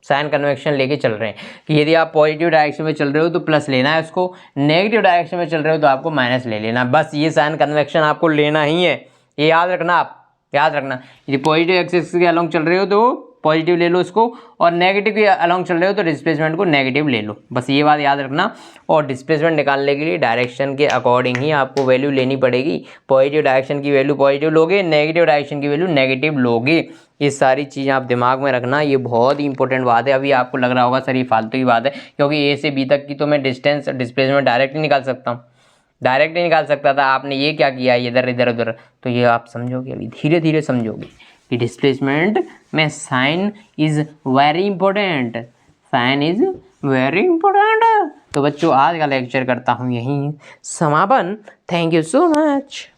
साइन कन्वेंशन लेके चल रहे हैं कि यदि आप पॉजिटिव डायरेक्शन में चल रहे हो तो प्लस लेना है उसको, नेगेटिव डायरेक्शन में चल रहे हो तो आपको माइनस ले लेना। बस ये साइन कन्वेंशन आपको लेना ही है, ये याद रखना। यदि पॉजिटिव एक्सिस के अलोंग चल रहे हो तो पॉजिटिव ले लो इसको, और नेगेटिव के अलॉन्ग चल रहे हो तो डिस्प्लेसमेंट को नेगेटिव ले लो, बस ये बात याद रखना। और डिस्प्लेसमेंट निकालने के लिए डायरेक्शन के अकॉर्डिंग ही आपको वैल्यू लेनी पड़ेगी। पॉजिटिव डायरेक्शन की वैल्यू पॉजिटिव लोगे, नेगेटिव डायरेक्शन की वैल्यू नेगेटिव लोगे। ये सारी चीज़ें आप दिमाग में रखना, ये बहुत ही इंपॉर्टेंट बात है। अभी आपको लग रहा होगा सर ये फालतू की बात है, क्योंकि ए से बी तक की तो मैं डिस्टेंस डिस्प्लेसमेंट डायरेक्ट ही निकाल सकता हूँ, डायरेक्ट ही निकाल सकता था। आपने ये क्या किया, इधर इधर उधर, तो ये आप समझोगे, अभी धीरे धीरे समझोगे कि डिस्प्लेसमेंट में sign is very important, sign is very important. तो बच्चों आज का लेक्चर करता हूँ यहीं समापन। Thank you so much.